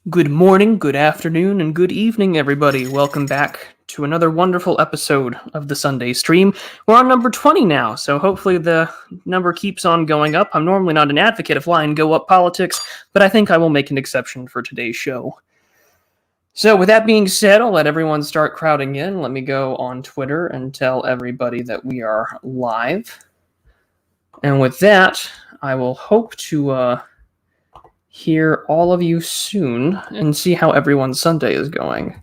Good morning, good afternoon, and good evening, everybody. Welcome back to another wonderful episode of the Sunday stream. We're on number 20 now, so hopefully the number keeps on going up. I'm normally not an advocate of line go up politics, but I think I will make an exception for today's show. So with that being said, I'll let everyone start crowding in. Let me go on Twitter and tell everybody that we are live. And with that, I will hope to hear all of you soon and see how everyone's Sunday is going.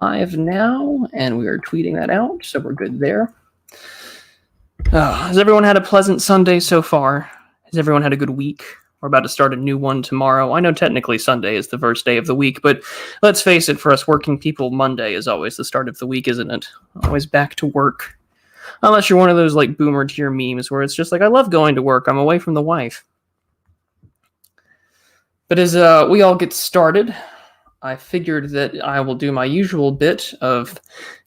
Live now, and we are tweeting that out, so we're good there. Has everyone had a pleasant Sunday so far? Has everyone had a good week? We're about to start a new one tomorrow. I know technically Sunday is the first day of the week, but let's face it, for us working people, Monday is always the start of the week, isn't it? Always back to work. Unless you're one of those like boomer tier memes where it's just like, I love going to work, I'm away from the wife. But as we all get started, I figured that I will do my usual bit of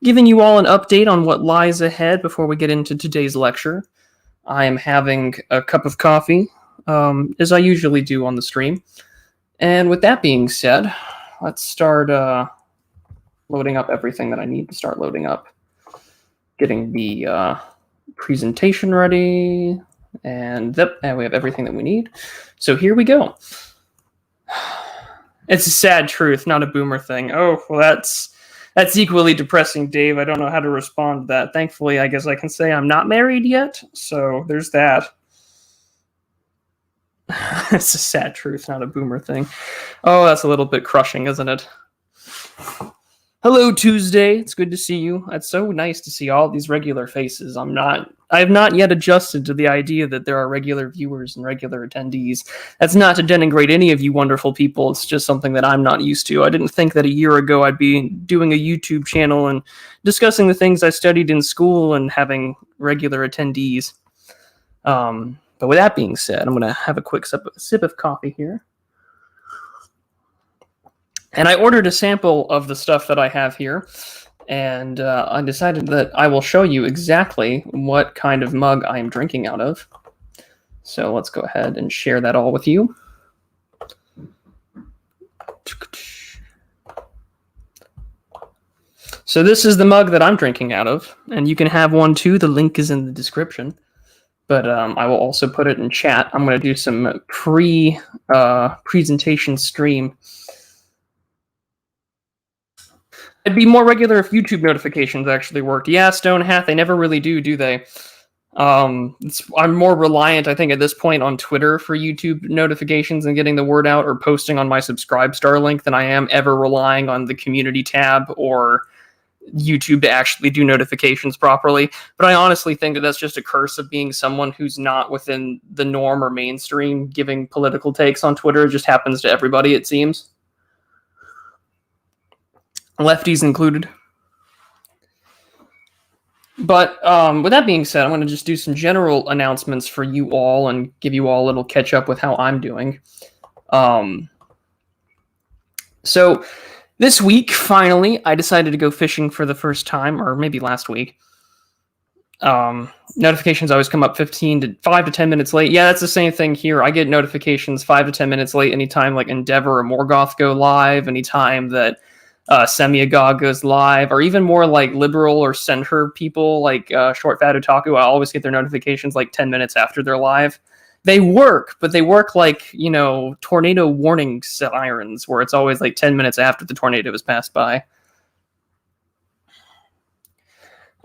giving you all an update on what lies ahead before we get into today's lecture. I am having a cup of coffee, as I usually do on the stream. And with that being said, let's start loading up everything that I need to start loading up. Getting the presentation ready, and we have everything that we need. So here we go. It's a sad truth, not a boomer thing. Oh, well, that's equally depressing, Dave. I don't know how to respond to that. Thankfully, I guess I can say I'm not married yet, so there's that. It's a sad truth, not a boomer thing. Oh, that's a little bit crushing, isn't it? Hello, Tuesday. It's good to see you. It's so nice to see all these regular faces. I have not yet adjusted to the idea that there are regular viewers and regular attendees. That's not to denigrate any of you wonderful people. It's just something that I'm not used to. I didn't think that a year ago I'd be doing a YouTube channel and discussing the things I studied in school and having regular attendees. But with that being said, I'm going to have a quick sip of coffee here. And I ordered a sample of the stuff that I have here, and I decided that I will show you exactly what kind of mug I am drinking out of. So let's go ahead and share that all with you. So this is the mug that I'm drinking out of, and you can have one too. The link is in the description. But I will also put it in chat. I'm going to do some presentation stream. It'd be more regular if YouTube notifications actually worked. Yeah, Stonehat, they never really do they? I'm more reliant, I think, at this point on Twitter for YouTube notifications and getting the word out or posting on my Subscribestar link than I am ever relying on the community tab or YouTube to actually do notifications properly. But I honestly think that that's just a curse of being someone who's not within the norm or mainstream giving political takes on Twitter. It just happens to everybody, it seems. Lefties included. But with that being said, I'm going to just do some general announcements for you all and give you all a little catch up with how I'm doing. So this week, finally, I decided to go fishing for the first time, or maybe last week. Notifications always come up 5 to 10 minutes late. Yeah, that's the same thing here. I get notifications 5 to 10 minutes late anytime like Endeavor or Morgoth go live, anytime that Semiagog goes live, or even more like liberal or center people like Short Fat Otaku. I always get their notifications like 10 minutes after they're live. They work, but they work like, tornado warning sirens, where it's always like 10 minutes after the tornado has passed by.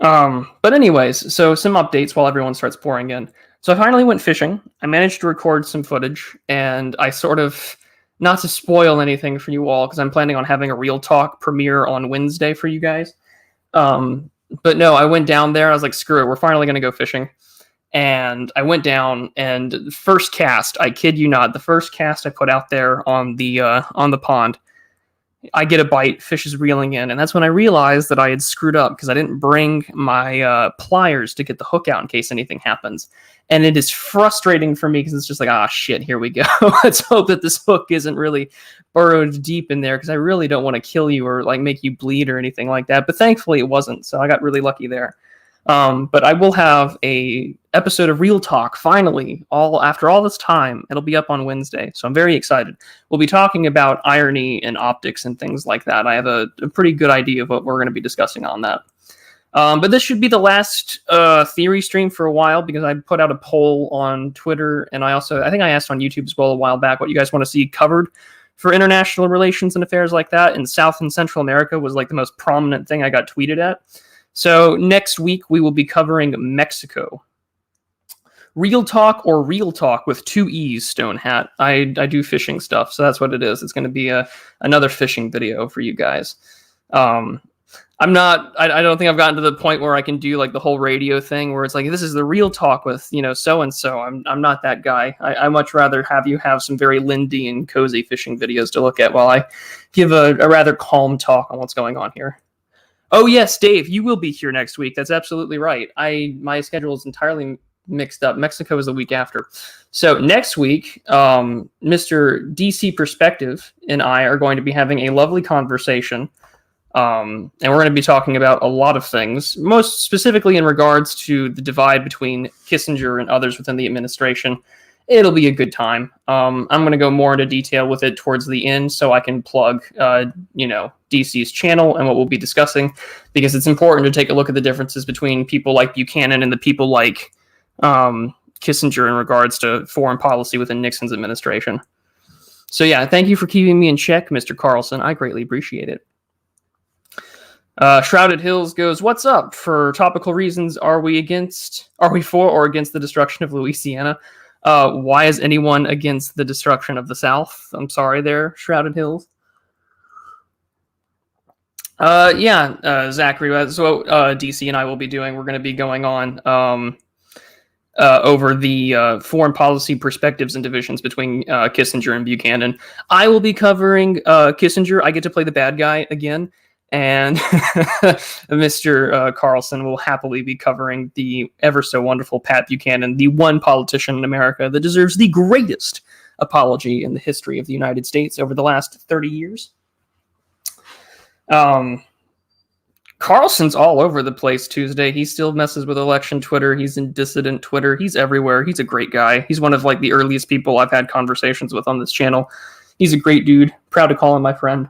But anyways, so some updates while everyone starts pouring in. So I finally went fishing. I managed to record some footage, and I sort of... Not to spoil anything for you all, because I'm planning on having a Real Talk premiere on Wednesday for you guys. But no, I went down there. I was like, screw it. We're finally going to go fishing. And I went down, and first cast, I kid you not, the first cast I put out there on the pond, I get a bite, fish is reeling in. And that's when I realized that I had screwed up because I didn't bring my pliers to get the hook out in case anything happens. And it is frustrating for me because it's just like, shit, here we go. Let's hope that this hook isn't really burrowed deep in there because I really don't want to kill you or like make you bleed or anything like that. But thankfully it wasn't. So I got really lucky there. But I will have a episode of Real Talk finally, all after all this time. It'll be up on Wednesday, so I'm very excited. We'll be talking about irony and optics and things like that. I have a pretty good idea of what we're going to be discussing on that. But this should be the last theory stream for a while, because I put out a poll on Twitter, and I think I asked on YouTube as well a while back what you guys want to see covered for international relations and affairs like that. And South and Central America was like the most prominent thing I got tweeted at. So next week we will be covering Mexico. Real Talk or Real Talk with 2 E's, Stone Hat. I do fishing stuff, so that's what it is. It's going to be another fishing video for you guys. I don't think I've gotten to the point where I can do like the whole radio thing where it's like, this is the Real Talk with, so-and-so. I'm not that guy. I much rather have you have some very lindy and cozy fishing videos to look at while I give a rather calm talk on what's going on here. Oh yes, Dave, you will be here next week. That's absolutely right. My schedule is entirely mixed up. Mexico is the week after. So next week, Mr. DC Perspective and I are going to be having a lovely conversation. And we're going to be talking about a lot of things, most specifically in regards to the divide between Kissinger and others within the administration. It'll be a good time. I'm going to go more into detail with it towards the end so I can plug, DC's channel and what we'll be discussing, because it's important to take a look at the differences between people like Buchanan and the people like Kissinger in regards to foreign policy within Nixon's administration. So yeah, thank you for keeping me in check, Mr. Carlson. I greatly appreciate it. Shrouded Hills goes, what's up? For topical reasons, are we for or against the destruction of Louisiana? Why is anyone against the destruction of the South? I'm sorry there, Shrouded Hills. Zachary, that's what DC and I will be doing. We're going to be going on over the foreign policy perspectives and divisions between Kissinger and Buchanan. I will be covering Kissinger. I get to play the bad guy again. And Mr. Carlson will happily be covering the ever so wonderful Pat Buchanan, the one politician in America that deserves the greatest apology in the history of the United States over the last 30 years. Carlson's all over the place Tuesday. He still messes with election Twitter. He's in dissident Twitter. He's everywhere. He's a great guy. He's one of like the earliest people I've had conversations with on this channel. He's a great dude. Proud to call him my friend.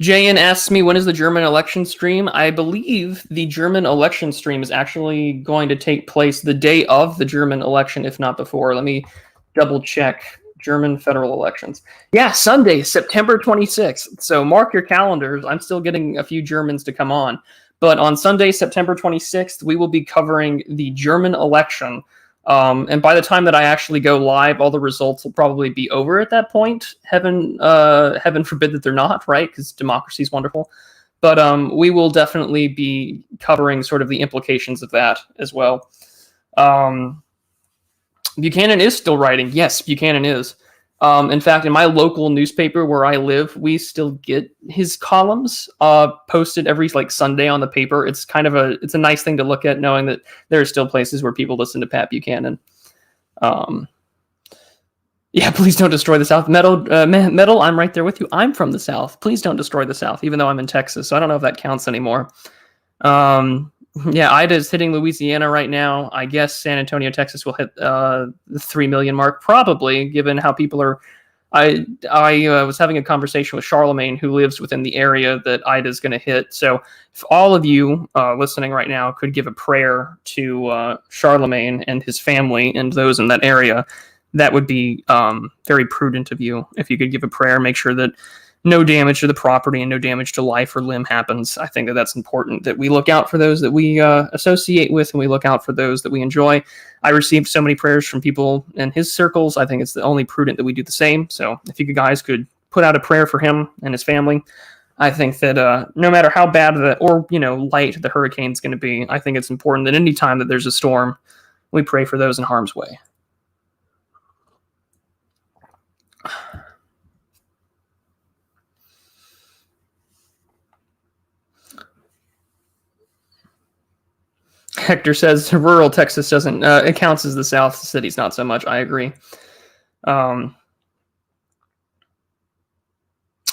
JN asks me, when is the German election stream? I believe the German election stream is actually going to take place the day of the German election, if not before. Let me double check. German federal elections. Yeah, Sunday, September 26th. So mark your calendars. I'm still getting a few Germans to come on. But on Sunday, September 26th, we will be covering the German election. And by the time that I actually go live, all the results will probably be over at that point. Heaven forbid that they're not, right? Because democracy is wonderful. But we will definitely be covering sort of the implications of that as well. Buchanan is still writing. Yes, Buchanan is. In fact, in my local newspaper where I live, we still get his columns posted every Sunday on the paper. It's kind of it's a nice thing to look at, knowing that there are still places where people listen to Pat Buchanan. Yeah, please don't destroy the South. Metal, I'm right there with you. I'm from the South. Please don't destroy the South, even though I'm in Texas. So I don't know if that counts anymore. Yeah, Ida is hitting Louisiana right now. I guess San Antonio, Texas will hit the 3 million mark, probably, given how people are. I was having a conversation with Charlemagne, who lives within the area that Ida's going to hit. So if all of you listening right now could give a prayer to Charlemagne and his family and those in that area, that would be very prudent of you. If you could give a prayer, make sure that no damage to the property and no damage to life or limb happens. I think that that's important, that we look out for those that we associate with, and we look out for those that we enjoy. I received so many prayers from people in his circles. I think it's the only prudent that we do the same. So if you guys could put out a prayer for him and his family, I think that no matter how bad or light the hurricane's going to be, I think it's important that any time that there's a storm, we pray for those in harm's way. Hector says rural Texas doesn't it counts as the South, cities not so much. I agree.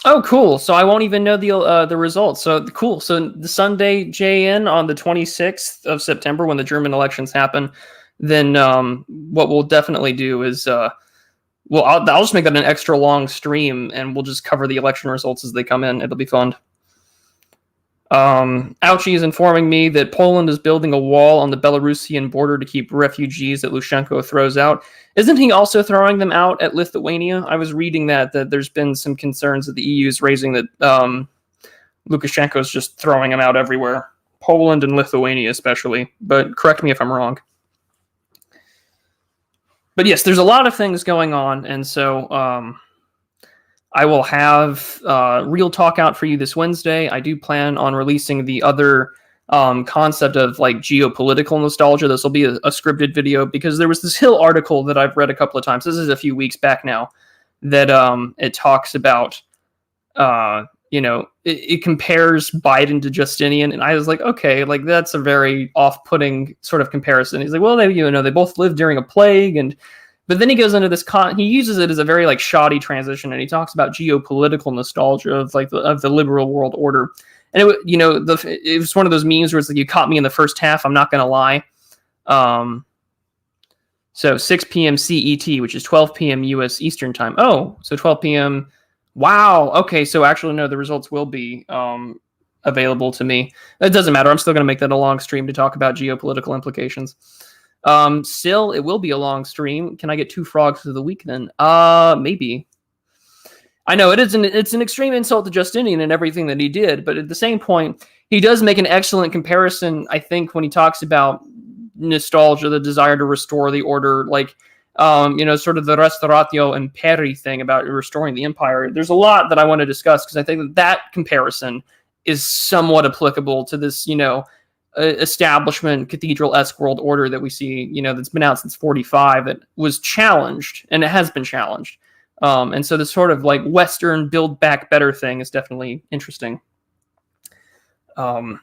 Oh, cool. So I won't even know the results. So cool. So the Sunday JN on the 26th of September, when the German elections happen, then what we'll definitely do is I'll just make that an extra long stream, and we'll just cover the election results as they come in. It'll be fun. Ouchie is informing me that Poland is building a wall on the Belarusian border to keep refugees that Lushenko throws out. Isn't he also throwing them out at Lithuania? I was reading that there's been some concerns that the EU is raising that Lukashenko is just throwing them out everywhere. Poland and Lithuania especially, but correct me if I'm wrong. But yes, there's a lot of things going on, and so I will have Real Talk out for you this Wednesday. I do plan on releasing the other concept of like geopolitical nostalgia. This will be a scripted video because there was this Hill article that I've read a couple of times. This is a few weeks back now that it talks about, it compares Biden to Justinian. And I was like, okay, like that's a very off-putting sort of comparison. He's like, well, they both lived during a plague, but then he goes into this he uses it as a very like shoddy transition, and he talks about geopolitical nostalgia of like of the liberal world order. And it was one of those memes where it's like, you caught me in the first half, I'm not gonna lie. So 6 p.m. CET, which is 12 p.m. US Eastern time. Oh, so 12 p.m. Wow. Okay, so actually no, the results will be available to me. It doesn't matter. I'm still gonna make that a long stream to talk about geopolitical implications. Still, it will be a long stream. Can I get 2 frogs of the week then? Maybe. I know it's an extreme insult to Justinian and everything that he did, but at the same point, he does make an excellent comparison, I think, when he talks about nostalgia, the desire to restore the order, like, sort of the Restauratio Imperii thing about restoring the empire. There's a lot that I want to discuss because I think that comparison is somewhat applicable to this, establishment cathedral-esque world order that we see, that's been out since 45, that was challenged, and it has been challenged. And so this sort of like Western build back better thing is definitely interesting. The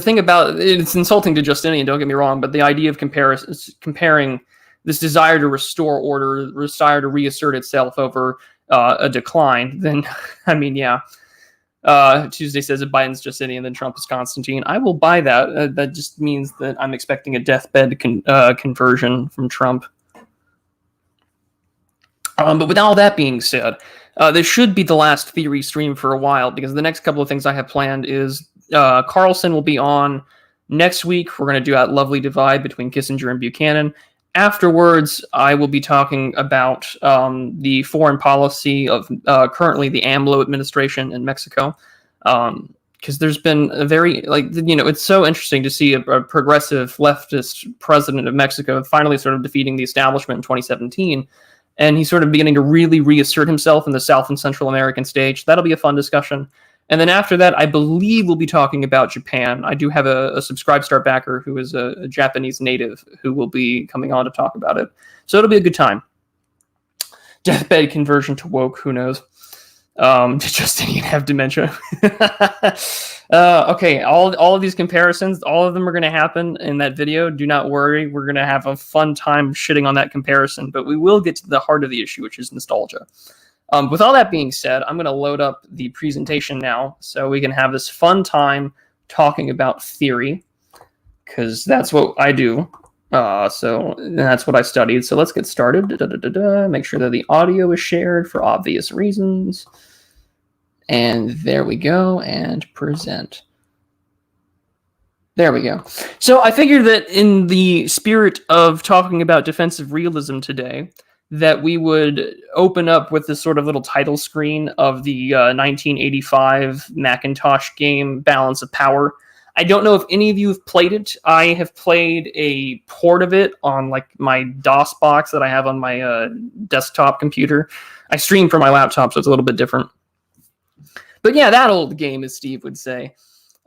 thing about it's insulting to Justinian, don't get me wrong, but the idea of comparing this desire to restore order, desire to reassert itself over a decline, then I mean, yeah. Tuesday says that Biden's Justinian, then Trump is Constantine. I will buy that. That just means that I'm expecting a deathbed conversion from Trump. But with all that being said, this should be the last theory stream for a while, because the next couple of things I have planned is Carlson will be on next week. We're going to do that lovely divide between Kissinger and Buchanan. Afterwards, I will be talking about the foreign policy of currently the AMLO administration in Mexico, because there's been a very, it's so interesting to see a progressive leftist president of Mexico finally sort of defeating the establishment in 2017, and he's sort of beginning to really reassert himself in the South and Central American stage. That'll be a fun discussion. And then after that, I believe we'll be talking about Japan. I do have a Subscribe Star backer who is a Japanese native who will be coming on to talk about it. So it'll be a good time. Deathbed conversion to woke, who knows? Did Justinian have dementia? Okay, all of these comparisons, all of them are going to happen in that video. Do not worry. We're going to have a fun time shitting on that comparison, but we will get to the heart of the issue, which is nostalgia. With all that being said, I'm going to load up the presentation now so we can have this fun time talking about theory, because that's what I do. So that's what I studied. So let's get started. Make sure that the audio is shared for obvious reasons. And there we go. And present. There we go. So I figured that in the spirit of talking about defensive realism today, that we would open up with this sort of little title screen of the 1985 Macintosh game Balance of Power. I don't know if any of you have played it. I have played a port of it on like my DOS box that I have on my desktop computer. I stream from my laptop, so it's a little bit different. But yeah, that old game, as Steve would say.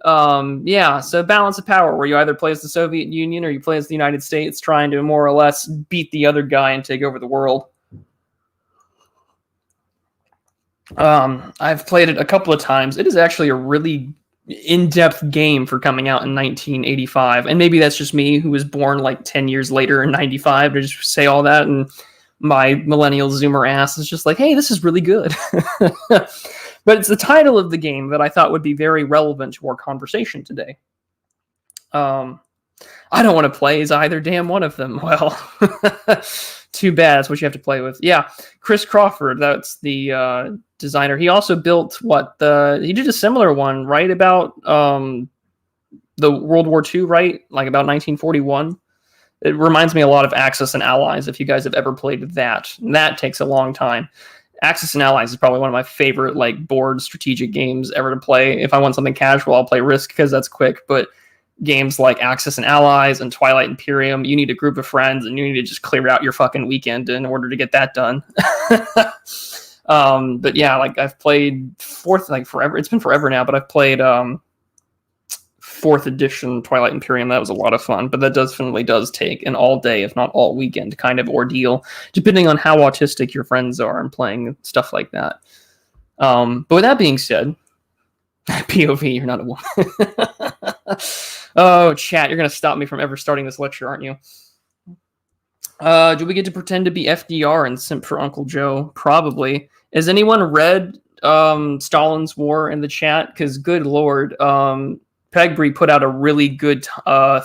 So Balance of Power, where you either play as the Soviet Union or you play as the United States, trying to more or less beat the other guy and take over the world. I've played it a couple of times. It is actually a really in-depth game for coming out in 1985, and maybe that's just me, who was born like 10 years later in 95, to just say all that and my millennial Zoomer ass is just like, hey, this is really good. But it's the title of the game that I thought would be very relevant to our conversation today. I don't want to play as either damn one of them. Well, too bad. That's what you have to play with. Yeah, Chris Crawford, that's the designer. He also built he did a similar one, right, about the World War II, right? Like about 1941. It reminds me a lot of Axis and Allies, if you guys have ever played that. That takes a long time. Axis and Allies is probably one of my favorite like board strategic games ever to play. If I want something casual, I'll play Risk because that's quick, but games like Axis and Allies and Twilight Imperium, you need a group of friends and you need to just clear out your fucking weekend in order to get that done. But yeah, like I've played forever. It's been forever now, but I've played 4th edition Twilight Imperium. That was a lot of fun, but that definitely does take an all day, if not all weekend kind of ordeal, depending on how autistic your friends are and playing stuff like that. But with that being said, POV, you're not a woman. Oh, chat, you're going to stop me from ever starting this lecture, aren't you? Do we get to pretend to be FDR and simp for Uncle Joe? Probably. Has anyone read Stalin's War in the chat? Because good lord, Pegbury put out a really good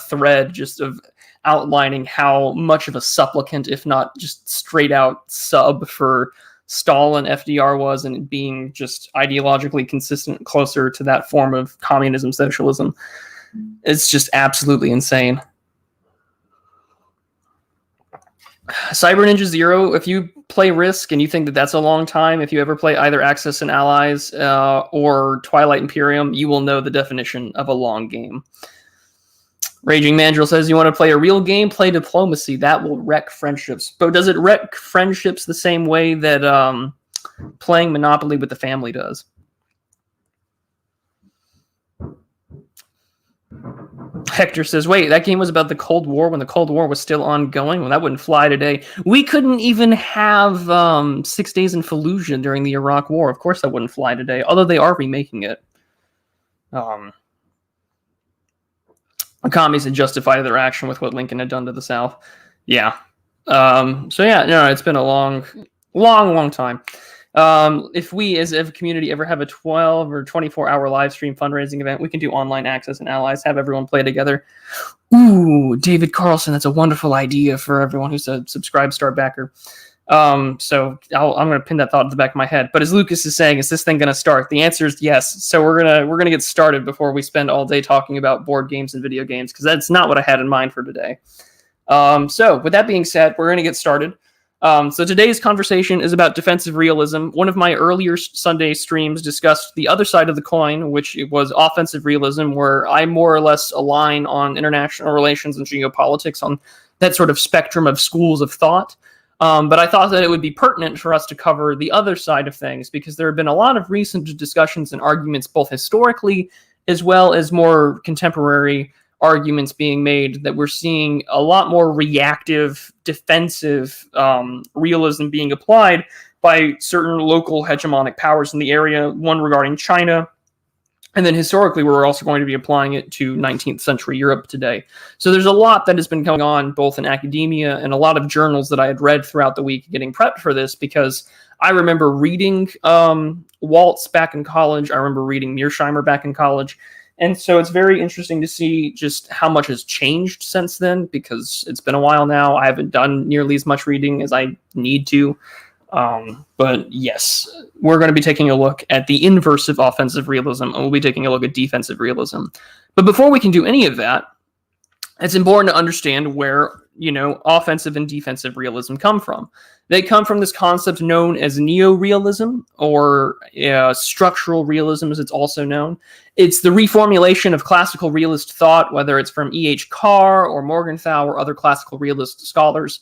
thread just of outlining how much of a supplicant, if not just straight out sub for Stalin FDR was, and being just ideologically consistent, closer to that form of communism, socialism. It's just absolutely insane. Cyber Ninja Zero, if you play Risk and you think that that's a long time, if you ever play either Axis and Allies or Twilight Imperium, you will know the definition of a long game. Raging Mandrill says, you want to play a real game? Play diplomacy. That will wreck friendships. But does it wreck friendships the same way that playing Monopoly with the family does? Hector says, wait, that game was about the Cold War when the Cold War was still ongoing? Well, that wouldn't fly today. We couldn't even have 6 Days in Fallujah during the Iraq War. Of course that wouldn't fly today, although they are remaking it. The commies had justified their action with what Lincoln had done to the South. Yeah. So yeah, no, it's been a long time. If we as a community ever have a 12 or 24-hour live stream fundraising event, we can do online access and allies, have everyone play together. Ooh, David Carlson, that's a wonderful idea for everyone who's a subscribe star backer. So I'm going to pin that thought to the back of my head. But as Lucas is saying, is this thing going to start? The answer is yes. So we're gonna get started before we spend all day talking about board games and video games, because that's not what I had in mind for today. So with that being said, we're going to get started. So today's conversation is about defensive realism. One of my earlier Sunday streams discussed the other side of the coin, which was offensive realism, where I more or less align on international relations and geopolitics on that sort of spectrum of schools of thought. But I thought that it would be pertinent for us to cover the other side of things, because there have been a lot of recent discussions and arguments, both historically as well as more contemporary arguments being made, that we're seeing a lot more reactive, defensive realism being applied by certain local hegemonic powers in the area, one regarding China, and then historically we're also going to be applying it to 19th century Europe today. So there's a lot that has been going on both in academia and a lot of journals that I had read throughout the week getting prepped for this, because I remember reading Waltz back in college, I remember reading Mearsheimer back in college. And so it's very interesting to see just how much has changed since then, because it's been a while now. I haven't done nearly as much reading as I need to. But yes, we're going to be taking a look at the inverse of offensive realism, and we'll be taking a look at defensive realism. But before we can do any of that, it's important to understand where, offensive and defensive realism come from. They come from this concept known as neorealism, or structural realism as it's also known. It's the reformulation of classical realist thought, whether it's from E.H. Carr or Morgenthau or other classical realist scholars.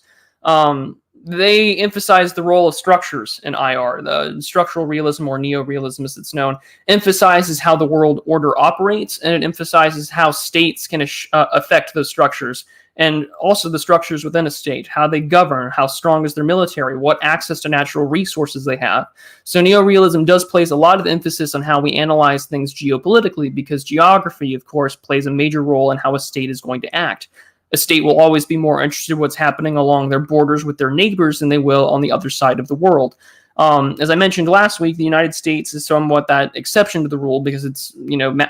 They emphasize the role of structures in IR. The structural realism, or neorealism as it's known, emphasizes how the world order operates, and it emphasizes how states can affect those structures, and also the structures within a state, how they govern, how strong is their military, what access to natural resources they have. So neorealism does place a lot of emphasis on how we analyze things geopolitically, because geography, of course, plays a major role in how a state is going to act. A state will always be more interested in what's happening along their borders with their neighbors than they will on the other side of the world. As I mentioned last week, the United States is somewhat that exception to the rule because it's,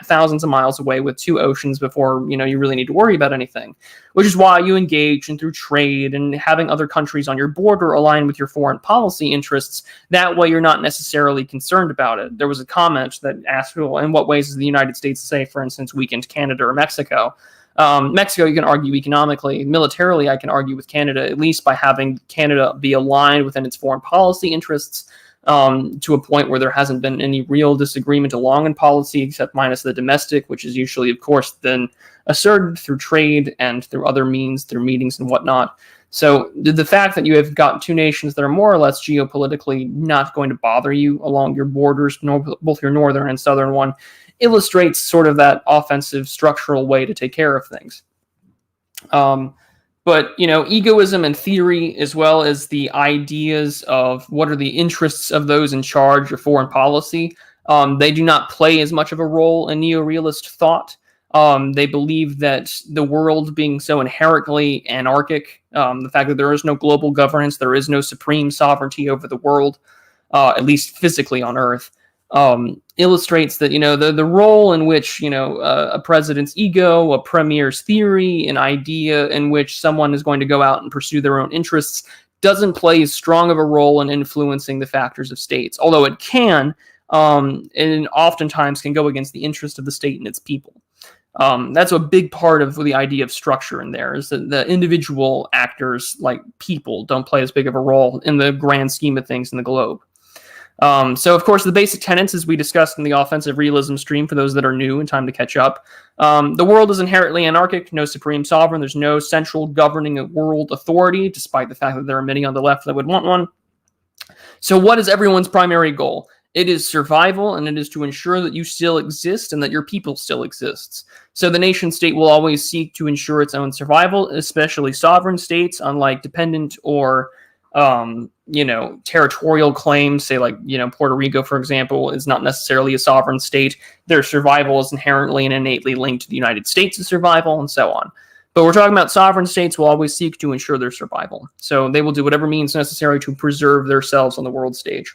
thousands of miles away with two oceans before, you really need to worry about anything, which is why you engage in through trade and having other countries on your border align with your foreign policy interests. That way you're not necessarily concerned about it. There was a comment that asked, well, in what ways is the United States, say, for instance, weakened Canada or Mexico? Mexico, you can argue economically. Militarily, I can argue with Canada, at least by having Canada be aligned within its foreign policy interests to a point where there hasn't been any real disagreement along in policy, except minus the domestic, which is usually, of course, then asserted through trade and through other means, through meetings and whatnot. So the fact that you have got two nations that are more or less geopolitically not going to bother you along your borders, both your northern and southern one, illustrates sort of that offensive structural way to take care of things. But, egoism and theory, as well as the ideas of what are the interests of those in charge of foreign policy, they do not play as much of a role in neo-realist thought. They believe that the world being so inherently anarchic, the fact that there is no global governance, there is no supreme sovereignty over the world, at least physically on Earth, illustrates that, the role in which, a president's ego, a premier's theory, an idea in which someone is going to go out and pursue their own interests doesn't play as strong of a role in influencing the factors of states, although it can, and oftentimes can go against the interest of the state and its people. That's a big part of the idea of structure in there, is that the individual actors, like people, don't play as big of a role in the grand scheme of things in the globe. So, of course, the basic tenets, as we discussed in the offensive realism stream, for those that are new and time to catch up, the world is inherently anarchic, no supreme sovereign, there's no central governing world authority, despite the fact that there are many on the left that would want one. So what is everyone's primary goal? It is survival, and it is to ensure that you still exist and that your people still exists. So the nation state will always seek to ensure its own survival, especially sovereign states, unlike dependent or territorial claims, say like, Puerto Rico, for example, is not necessarily a sovereign state. Their survival is inherently and innately linked to the United States' survival and so on. But we're talking about sovereign states will always seek to ensure their survival. So they will do whatever means necessary to preserve themselves on the world stage.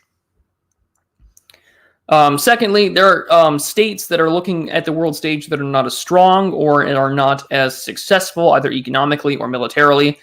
Secondly, there are states that are looking at the world stage that are not as strong or are not as successful, either economically or militarily.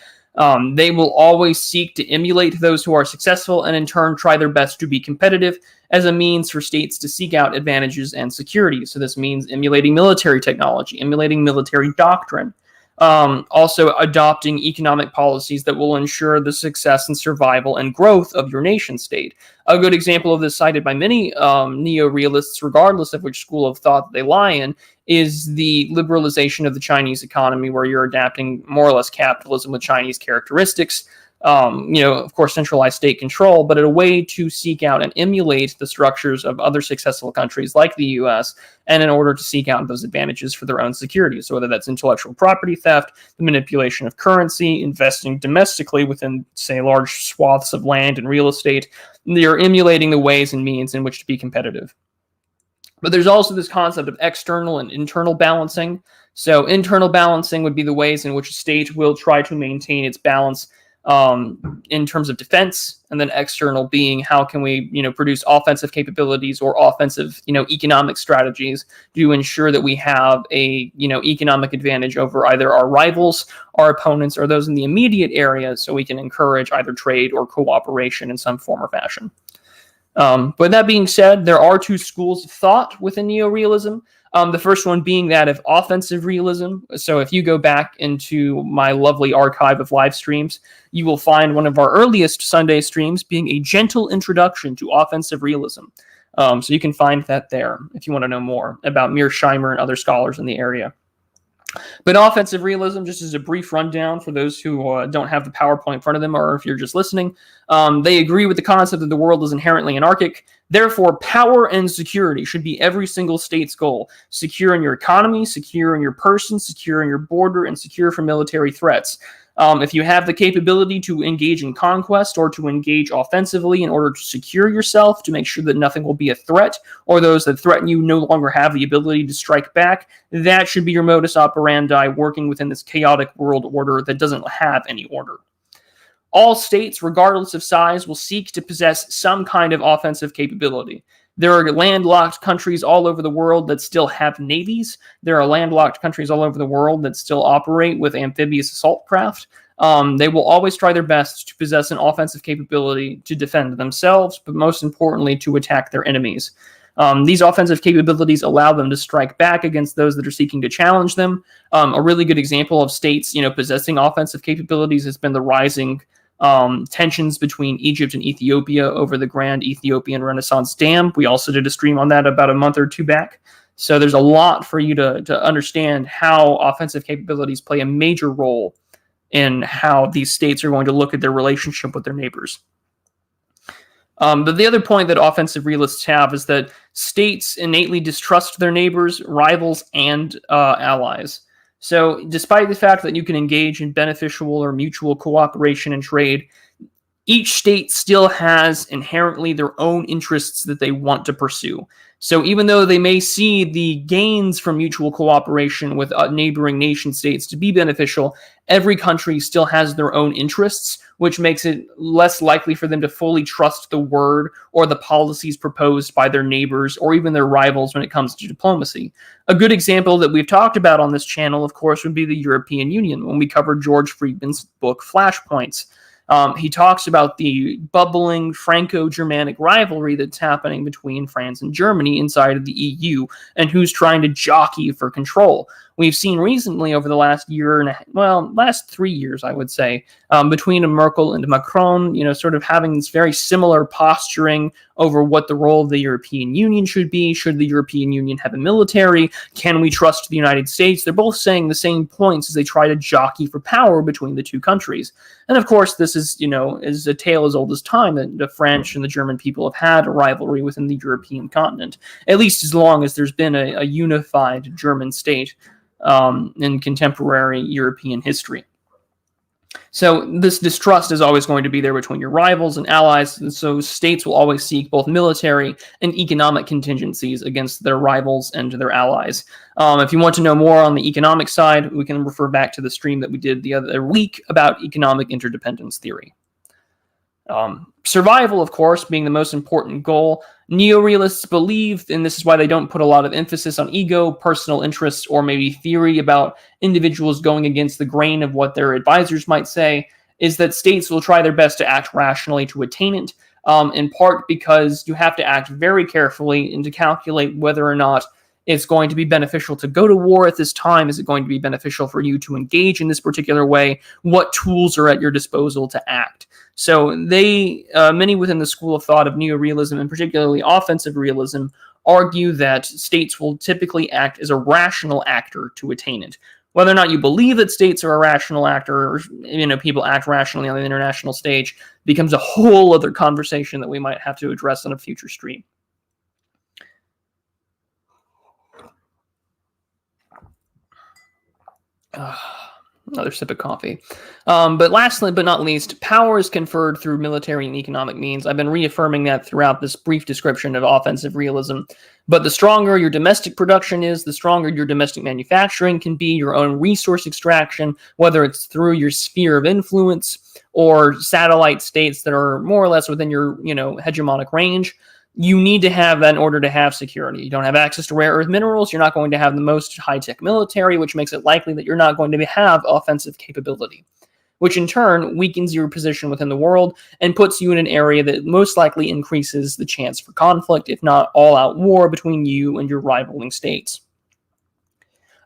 They will always seek to emulate those who are successful and in turn try their best to be competitive as a means for states to seek out advantages and security. So this means emulating military technology, emulating military doctrine, also adopting economic policies that will ensure the success and survival and growth of your nation state. A good example of this, cited by many neo-realists, regardless of which school of thought they lie in, is the liberalization of the Chinese economy, where you're adapting more or less capitalism with Chinese characteristics. Of course, centralized state control, but a way to seek out and emulate the structures of other successful countries like the US, and in order to seek out those advantages for their own security. So whether that's intellectual property theft, the manipulation of currency, investing domestically within, say, large swaths of land and real estate, they're emulating the ways and means in which to be competitive. But there's also this concept of external and internal balancing. So internal balancing would be the ways in which a state will try to maintain its balance in terms of defense, and then external being how can we, produce offensive capabilities or offensive, economic strategies to ensure that we have a, economic advantage over either our rivals, our opponents, or those in the immediate area, so we can encourage either trade or cooperation in some form or fashion. But that being said, there are two schools of thought within neo-realism. The first one being that of offensive realism. So if you go back into my lovely archive of live streams, you will find one of our earliest Sunday streams being a gentle introduction to offensive realism. So you can find that there if you want to know more about Mearsheimer and other scholars in the area. But offensive realism, just as a brief rundown for those who don't have the PowerPoint in front of them, or if you're just listening, they agree with the concept that the world is inherently anarchic. Therefore, power and security should be every single state's goal. Secure in your economy, secure in your person, secure in your border, and secure from military threats. If you have the capability to engage in conquest or to engage offensively in order to secure yourself, to make sure that nothing will be a threat, or those that threaten you no longer have the ability to strike back, that should be your modus operandi working within this chaotic world order that doesn't have any order. All states, regardless of size, will seek to possess some kind of offensive capability. There are landlocked countries all over the world that still have navies. There are landlocked countries all over the world that still operate with amphibious assault craft. They will always try their best to possess an offensive capability to defend themselves, but most importantly, to attack their enemies. These offensive capabilities allow them to strike back against those that are seeking to challenge them. A really good example of states, possessing offensive capabilities has been the rising tensions between Egypt and Ethiopia over the Grand Ethiopian Renaissance Dam. We also did a stream on that about a month or two back. So there's a lot for you to understand how offensive capabilities play a major role in how these states are going to look at their relationship with their neighbors. But the other point that offensive realists have is that states innately distrust their neighbors, rivals, and allies. So despite the fact that you can engage in beneficial or mutual cooperation and trade, each state still has inherently their own interests that they want to pursue. So even though they may see the gains from mutual cooperation with neighboring nation states to be beneficial, every country still has their own interests, which makes it less likely for them to fully trust the word or the policies proposed by their neighbors or even their rivals when it comes to diplomacy. A good example that we've talked about on this channel, of course, would be the European Union when we covered George Friedman's book Flashpoints. He talks about the bubbling Franco-Germanic rivalry that's happening between France and Germany inside of the EU and who's trying to jockey for control. We've seen recently over the last year and last 3 years, I would say, between Merkel and Macron, sort of having this very similar posturing over what the role of the European Union should be. Should the European Union have a military? Can we trust the United States? They're both saying the same points as they try to jockey for power between the two countries. And of course, this is a tale as old as time that the French and the German people have had a rivalry within the European continent, at least as long as there's been a unified German state in contemporary European history. So this distrust is always going to be there between your rivals and allies, and so states will always seek both military and economic contingencies against their rivals and their allies. If you want to know more on the economic side, we can refer back to the stream that we did the other week about economic interdependence theory. Survival, of course, being the most important goal. Neorealists believe, and this is why they don't put a lot of emphasis on ego, personal interests, or maybe theory about individuals going against the grain of what their advisors might say, is that states will try their best to act rationally to attain it, in part because you have to act very carefully and to calculate whether or not it's going to be beneficial to go to war at this time. Is it going to be beneficial for you to engage in this particular way? What tools are at your disposal to act? So many within the school of thought of neorealism, and particularly offensive realism, argue that states will typically act as a rational actor to attain it. Whether or not you believe that states are a rational actor, or people act rationally on the international stage, becomes a whole other conversation that we might have to address on a future stream. Another sip of coffee. But lastly, but not least, power is conferred through military and economic means. I've been reaffirming that throughout this brief description of offensive realism. But the stronger your domestic production is, the stronger your domestic manufacturing can be, your own resource extraction, whether it's through your sphere of influence or satellite states that are more or less within your, hegemonic range. You need to have that in order to have security. You don't have access to rare earth minerals, you're not going to have the most high-tech military, which makes it likely that you're not going to have offensive capability, which in turn weakens your position within the world and puts you in an area that most likely increases the chance for conflict, if not all-out war between you and your rivaling states.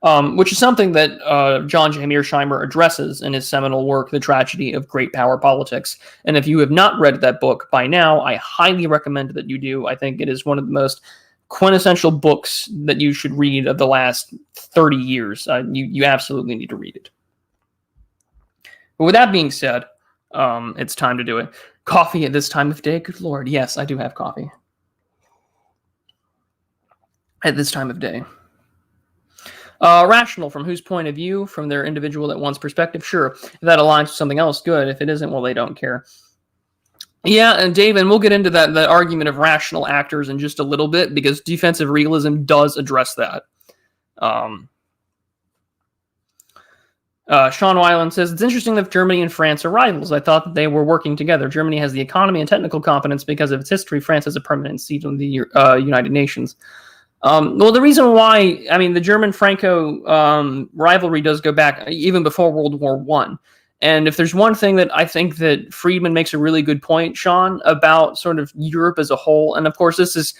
Which is something that John J. Mearsheimer addresses in his seminal work, The Tragedy of Great Power Politics. And if you have not read that book by now, I highly recommend that you do. I think it is one of the most quintessential books that you should read of the last 30 years. You absolutely need to read it. But with that being said, it's time to do it. Coffee at this time of day? Good Lord, yes, I do have coffee. At this time of day. Rational, from whose point of view? From their individual at one's perspective? Sure. If that aligns with something else, good. If it isn't, well, they don't care. Yeah, and Dave, and we'll get into that argument of rational actors in just a little bit, because defensive realism does address that. Sean Weiland says, it's interesting that Germany and France are rivals. I thought that they were working together. Germany has the economy and technical competence because of its history. France has a permanent seat on the United Nations. Well, the reason why, I mean, the German-Franco rivalry does go back even before World War I. And if there's one thing that I think that Friedman makes a really good point, Sean, about sort of Europe as a whole, and of course this is,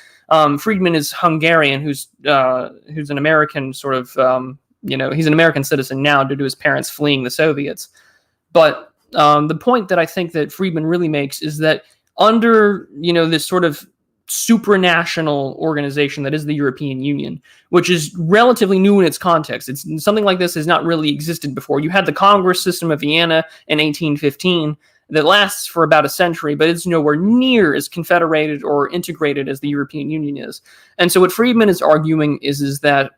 Friedman is Hungarian, who's an American sort of, he's an American citizen now due to his parents fleeing the Soviets. But the point that I think that Friedman really makes is that under, this sort of supranational organization that is the European Union, which is relatively new in its context. It's something like this has not really existed before. You had the Congress system of Vienna in 1815 that lasts for about a century, but it's nowhere near as confederated or integrated as the European Union is. And so what Friedman is arguing is that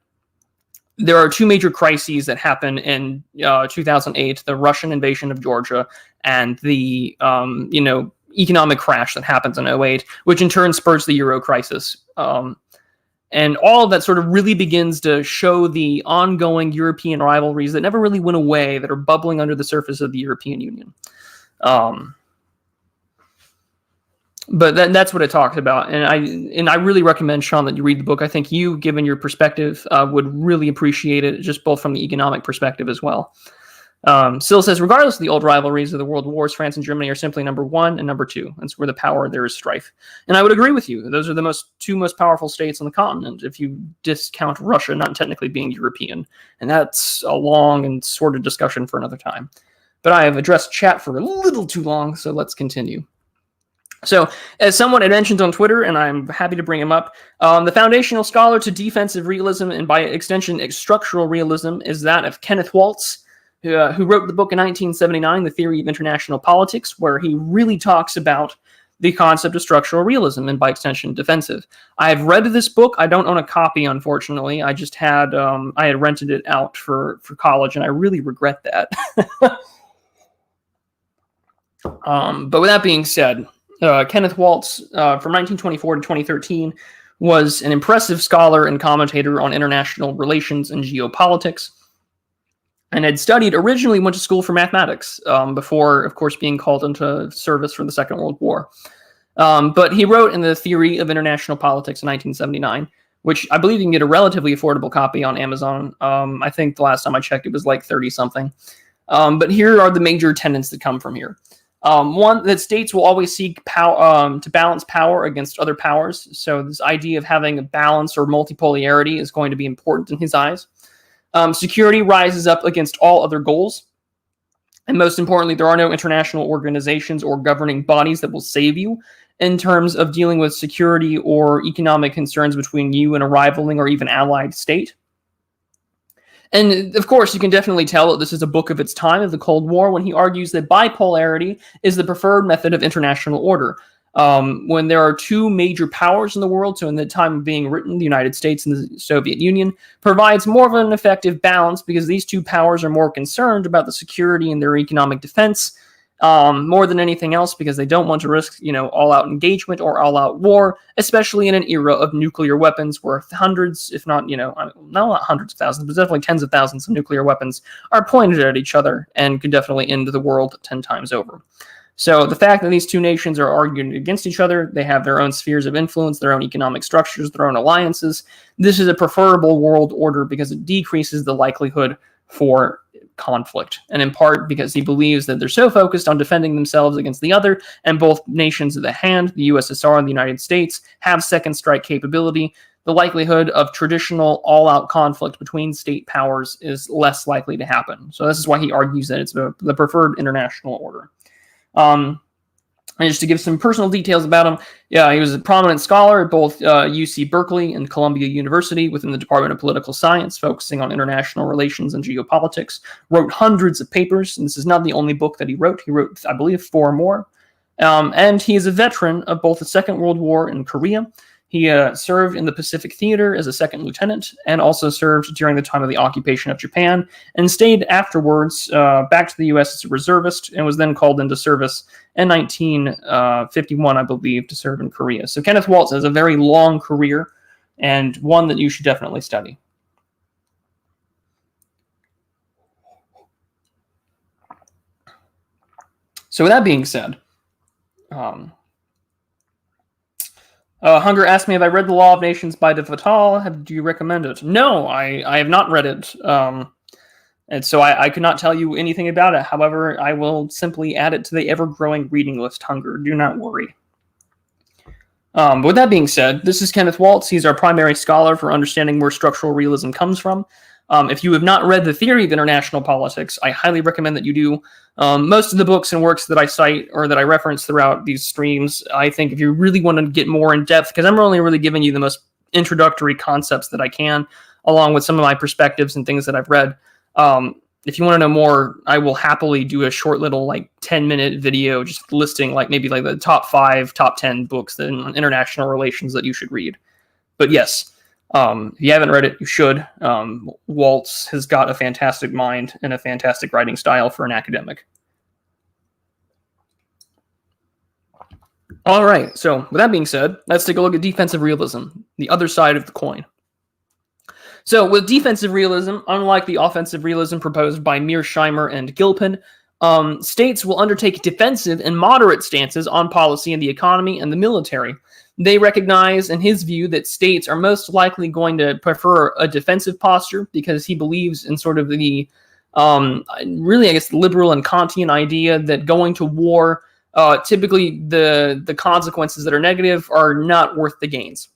there are two major crises that happen in 2008, the Russian invasion of Georgia and the, economic crash that happens in 2008, which in turn spurs the Euro crisis. And all of that sort of really begins to show the ongoing European rivalries that never really went away, that are bubbling under the surface of the European Union. But that's what it talks about. And I really recommend, Sean, that you read the book. I think you, given your perspective, would really appreciate it, just both from the economic perspective as well. Syl says, regardless of the old rivalries of the world wars, France and Germany are simply number one and number two. That's where the power, there is strife. And I would agree with you. Those are the two most powerful states on the continent, if you discount Russia not technically being European. And that's a long and sordid discussion for another time. But I have addressed chat for a little too long, so let's continue. So, as someone had mentioned on Twitter, and I'm happy to bring him up, the foundational scholar to defensive realism, and by extension structural realism, is that of Kenneth Waltz, who wrote the book in 1979, The Theory of International Politics, where he really talks about the concept of structural realism and, by extension, defensive. I have read this book. I don't own a copy, unfortunately. I just had I had rented it out for college, and I really regret that. But with that being said, Kenneth Waltz, from 1924 to 2013, was an impressive scholar and commentator on international relations and geopolitics, and had studied, originally went to school for mathematics, before, of course, being called into service for the Second World War. But he wrote in The Theory of International Politics in 1979, which I believe you can get a relatively affordable copy on Amazon. I think the last time I checked, it was like 30-something. But here are the major tenets that come from here. One, that states will always seek to balance power against other powers. So this idea of having a balance or multipolarity is going to be important in his eyes. Security rises up against all other goals. And most importantly, there are no international organizations or governing bodies that will save you in terms of dealing with security or economic concerns between you and a rivaling or even allied state. And of course, you can definitely tell that this is a book of its time, of the Cold War, when he argues that bipolarity is the preferred method of international order. When there are two major powers in the world, so in the time of being written, the United States and the Soviet Union, provides more of an effective balance because these two powers are more concerned about the security and their economic defense, more than anything else, because they don't want to risk, all-out engagement or all-out war, especially in an era of nuclear weapons where hundreds, if not, not hundreds of thousands, but definitely tens of thousands of nuclear weapons are pointed at each other and could definitely end the world 10 times over. So the fact that these two nations are arguing against each other, they have their own spheres of influence, their own economic structures, their own alliances. This is a preferable world order because it decreases the likelihood for conflict, and in part because he believes that they're so focused on defending themselves against the other, and both nations of the hand, the USSR and the United States, have second strike capability. The likelihood of traditional all-out conflict between state powers is less likely to happen. So this is why he argues that it's the preferred international order. And just to give some personal details about him, he was a prominent scholar at both UC Berkeley and Columbia University within the Department of Political Science, focusing on international relations and geopolitics. Wrote hundreds of papers, and this is not the only book that he wrote. He wrote, I believe, 4 more. And he is a veteran of both the Second World War and Korea. He served in the Pacific Theater as a second lieutenant, and also served during the time of the occupation of Japan, and stayed afterwards back to the U.S. as a reservist, and was then called into service in 1951, I believe, to serve in Korea. So Kenneth Waltz has a very long career, and one that you should definitely study. So with that being said, Hunger asked me, have I read The Law of Nations by de Fattal? Do you recommend it? No, I have not read it. And so I could not tell you anything about it. However, I will simply add it to the ever-growing reading list, Hunger. Do not worry. But with that being said, this is Kenneth Waltz. He's our primary scholar for understanding where structural realism comes from. If you have not read The Theory of International Politics, I highly recommend that you do. Most of the books and works that I cite or that I reference throughout these streams, I think if you really want to get more in depth, because I'm only really giving you the most introductory concepts that I can, along with some of my perspectives and things that I've read. If you want to know more, I will happily do a short little 10-minute video just listing maybe the top 5, top 10 books in international relations that you should read. But yes, if you haven't read it, you should. Waltz has got a fantastic mind and a fantastic writing style for an academic. All right, so with that being said, let's take a look at defensive realism, the other side of the coin. So with defensive realism, unlike the offensive realism proposed by Mearsheimer and Gilpin, states will undertake defensive and moderate stances on policy and the economy and the military. They recognize, in his view, that states are most likely going to prefer a defensive posture because he believes in sort of the, really, I guess, liberal and Kantian idea that going to war, typically the consequences that are negative are not worth the gains.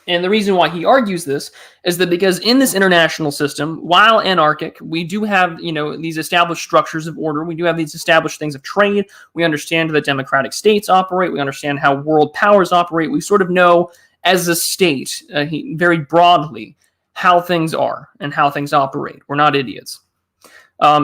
And the reason why he argues this is that because in this international system, while anarchic, we do have, these established structures of order. We do have these established things of trade. We understand that democratic states operate. We understand how world powers operate. We sort of know as a state, very broadly, how things are and how things operate. We're not idiots.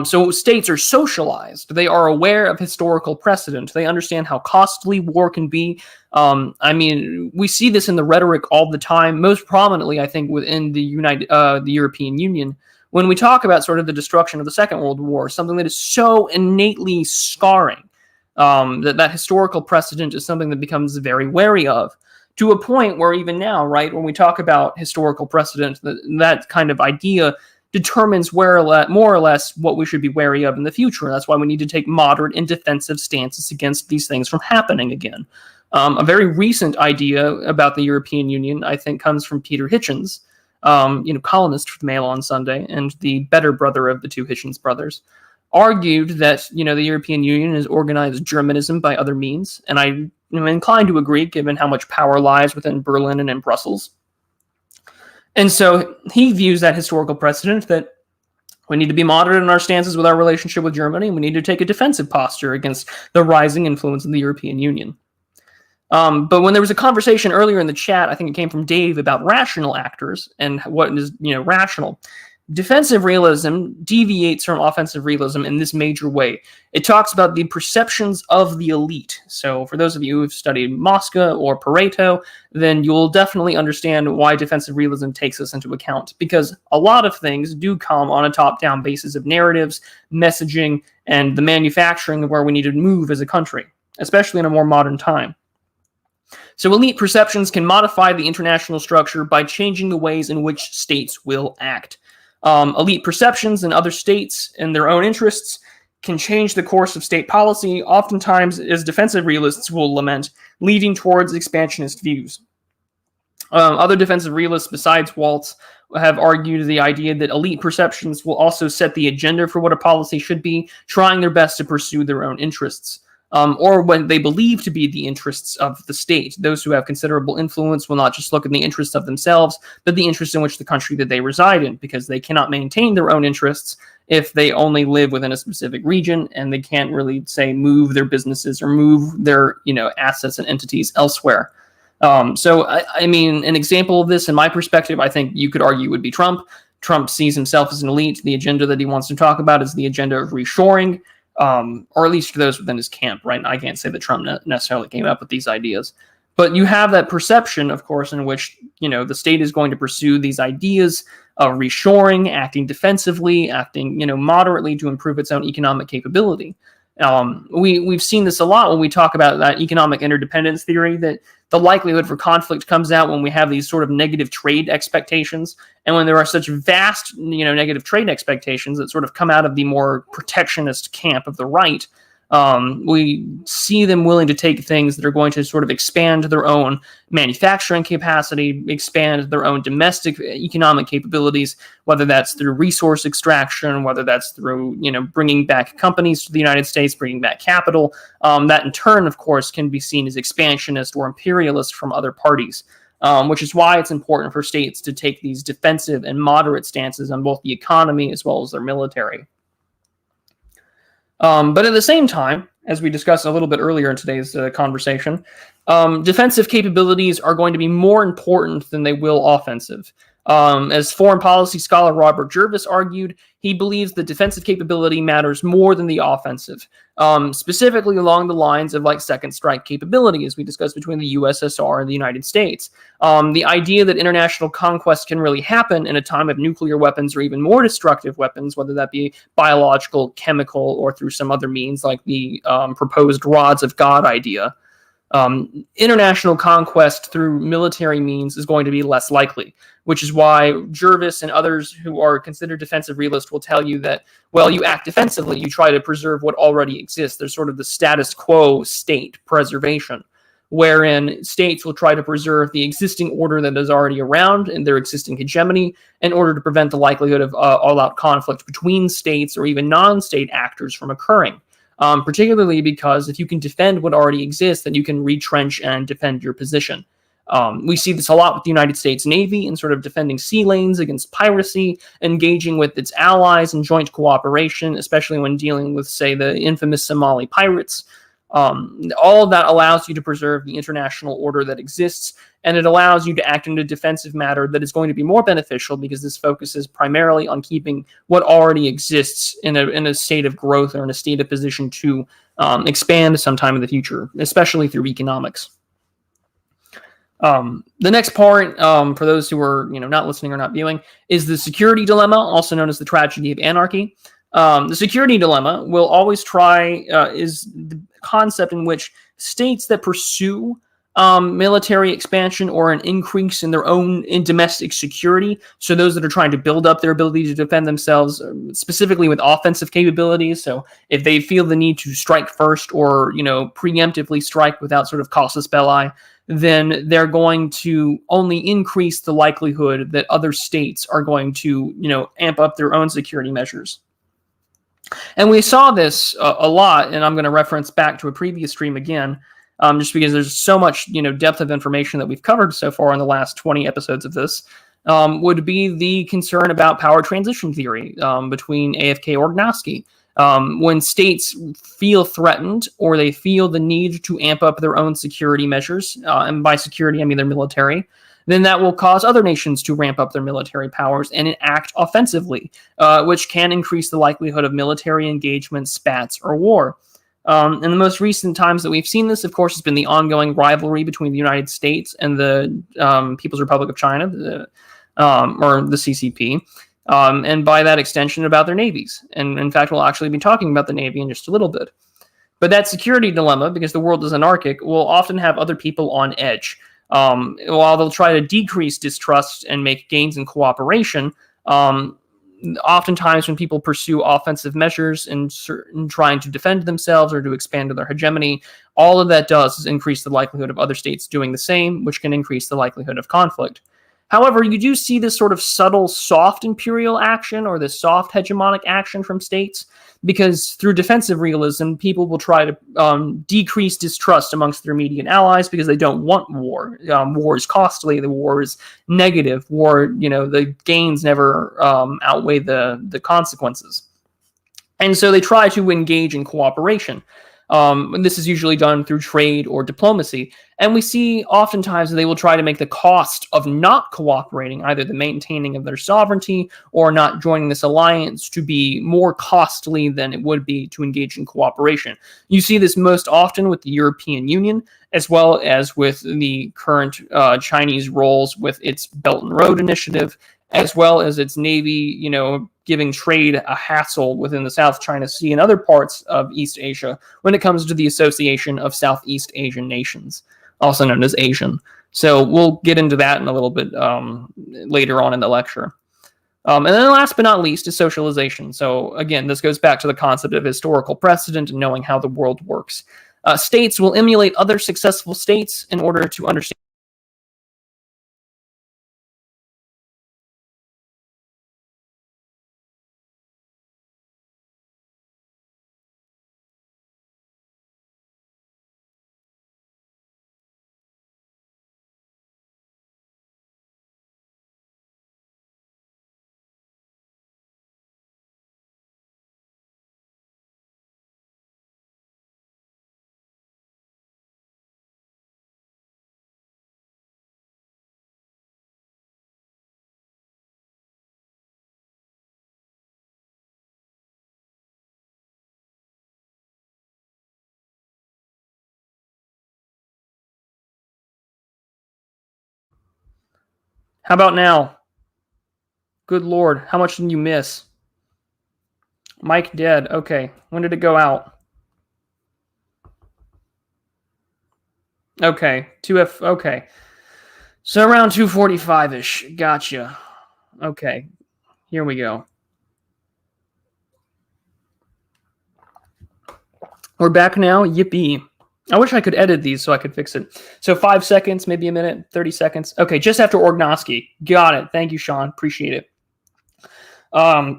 So states are socialized. They are aware of historical precedent. They understand how costly war can be. We see this in the rhetoric all the time, most prominently, I think, within the European Union. When we talk about sort of the destruction of the Second World War, something that is so innately scarring, that historical precedent is something that becomes very wary of, to a point where even now, right, when we talk about historical precedent, that kind of idea determines more or less what we should be wary of in the future. And that's why we need to take moderate and defensive stances against these things from happening again. A very recent idea about the European Union, I think, comes from Peter Hitchens, columnist for the Mail on Sunday, and the better brother of the two Hitchens brothers, argued that, the European Union is organized Germanism by other means. And I am inclined to agree, given how much power lies within Berlin and in Brussels. And so he views that historical precedent that we need to be moderate in our stances with our relationship with Germany, and we need to take a defensive posture against the rising influence of the European Union. But when there was a conversation earlier in the chat, I think it came from Dave, about rational actors and what is, rational. Defensive realism deviates from offensive realism in this major way. It talks about the perceptions of the elite. So for those of you who've studied Mosca or Pareto, then you'll definitely understand why defensive realism takes this into account, because a lot of things do come on a top-down basis of narratives, messaging, and the manufacturing of where we need to move as a country, especially in a more modern time. So elite perceptions can modify the international structure by changing the ways in which states will act. Elite perceptions in other states and their own interests can change the course of state policy, oftentimes, as defensive realists will lament, leading towards expansionist views. Other defensive realists besides Waltz have argued the idea that elite perceptions will also set the agenda for what a policy should be, trying their best to pursue their own interests. Or what they believe to be the interests of the state. Those who have considerable influence will not just look at the interests of themselves, but the interests in which the country that they reside in, because they cannot maintain their own interests if they only live within a specific region, and they can't really, say, move their businesses or move their, assets and entities elsewhere. So an example of this, in my perspective, I think you could argue would be Trump. Trump sees himself as an elite. The agenda that he wants to talk about is the agenda of reshoring. Or at least for those within his camp, right? I can't say that Trump necessarily came up with these ideas. But you have that perception, of course, in which, the state is going to pursue these ideas of reshoring, acting defensively, acting, moderately to improve its own economic capability. We've seen this a lot when we talk about that economic interdependence theory, that the likelihood for conflict comes out when we have these sort of negative trade expectations, and when there are such vast, negative trade expectations that sort of come out of the more protectionist camp of the right. We see them willing to take things that are going to sort of expand their own manufacturing capacity, expand their own domestic economic capabilities, whether that's through resource extraction, whether that's through, bringing back companies to the United States, bringing back capital. That in turn, of course, can be seen as expansionist or imperialist from other parties. Which is why it's important for states to take these defensive and moderate stances on both the economy as well as their military. But at the same time, as we discussed a little bit earlier in today's conversation, defensive capabilities are going to be more important than they will offensive. As foreign policy scholar Robert Jervis argued, he believes the defensive capability matters more than the offensive, specifically along the lines of like second strike capability, as we discussed between the USSR and the United States. The idea that international conquest can really happen in a time of nuclear weapons or even more destructive weapons, whether that be biological, chemical, or through some other means like the proposed rods of God idea. International conquest through military means is going to be less likely, which is why Jervis and others who are considered defensive realists will tell you that, well, you act defensively, you try to preserve what already exists. There's sort of the status quo state preservation, wherein states will try to preserve the existing order that is already around and their existing hegemony in order to prevent the likelihood of all-out conflict between states or even non-state actors from occurring. Particularly because if you can defend what already exists, then you can retrench and defend your position. We see this a lot with the United States Navy in sort of defending sea lanes against piracy, engaging with its allies in joint cooperation, especially when dealing with, say, the infamous Somali pirates. All of that allows you to preserve the international order that exists, and it allows you to act in a defensive manner that is going to be more beneficial because this focuses primarily on keeping what already exists in a state of growth or in a state of position to expand sometime in the future, especially through economics. The next part, for those who are not listening or not viewing, is the security dilemma, also known as the tragedy of anarchy. The security dilemma will always is the concept in which states that pursue military expansion or an increase in their own domestic security, so those that are trying to build up their ability to defend themselves, specifically with offensive capabilities. So if they feel the need to strike first or preemptively strike without sort of casus belli, then they're going to only increase the likelihood that other states are going to amp up their own security measures. And we saw this a lot, and I'm going to reference back to a previous stream again, just because there's so much depth of information that we've covered so far in the last 20 episodes of this, would be the concern about power transition theory between AFK or Gnosky. When states feel threatened or they feel the need to amp up their own security measures, and by security I mean their military, then that will cause other nations to ramp up their military powers and act offensively, which can increase the likelihood of military engagement, spats, or war. In the most recent times that we've seen this, of course, has been the ongoing rivalry between the United States and the People's Republic of China, or the CCP, and by that extension about their navies. And in fact, we'll actually be talking about the Navy in just a little bit. But that security dilemma, because the world is anarchic, will often have other people on edge. While they'll try to decrease distrust and make gains in cooperation, oftentimes when people pursue offensive measures in trying to defend themselves or to expand their hegemony, all of that does is increase the likelihood of other states doing the same, which can increase the likelihood of conflict. However, you do see this sort of subtle soft imperial action or this soft hegemonic action from states, because through defensive realism, people will try to decrease distrust amongst their immediate allies because they don't want war. War is costly. The war is negative. War, the gains never outweigh the consequences. And so they try to engage in cooperation. And this is usually done through trade or diplomacy. And we see oftentimes they will try to make the cost of not cooperating, either the maintaining of their sovereignty or not joining this alliance, to be more costly than it would be to engage in cooperation. You see this most often with the European Union, as well as with the current Chinese roles with its Belt and Road Initiative, as well as its Navy, giving trade a hassle within the South China Sea and other parts of East Asia when it comes to the Association of Southeast Asian Nations, also known as ASEAN. So we'll get into that in a little bit later on in the lecture. And then last but not least is socialization. So again, this goes back to the concept of historical precedent and knowing how the world works. States will emulate other successful states in order to understand. How about now? Good Lord, how much did you miss? Mic dead. Okay, when did it go out? Okay, 2F. Okay, so around 2:45-ish. Gotcha. Okay, here we go. We're back now. Yippee. I wish I could edit these so I could fix it. So 5 seconds, maybe a minute, 30 seconds. Okay, just after Orgnosky. Got it. Thank you, Sean. Appreciate it.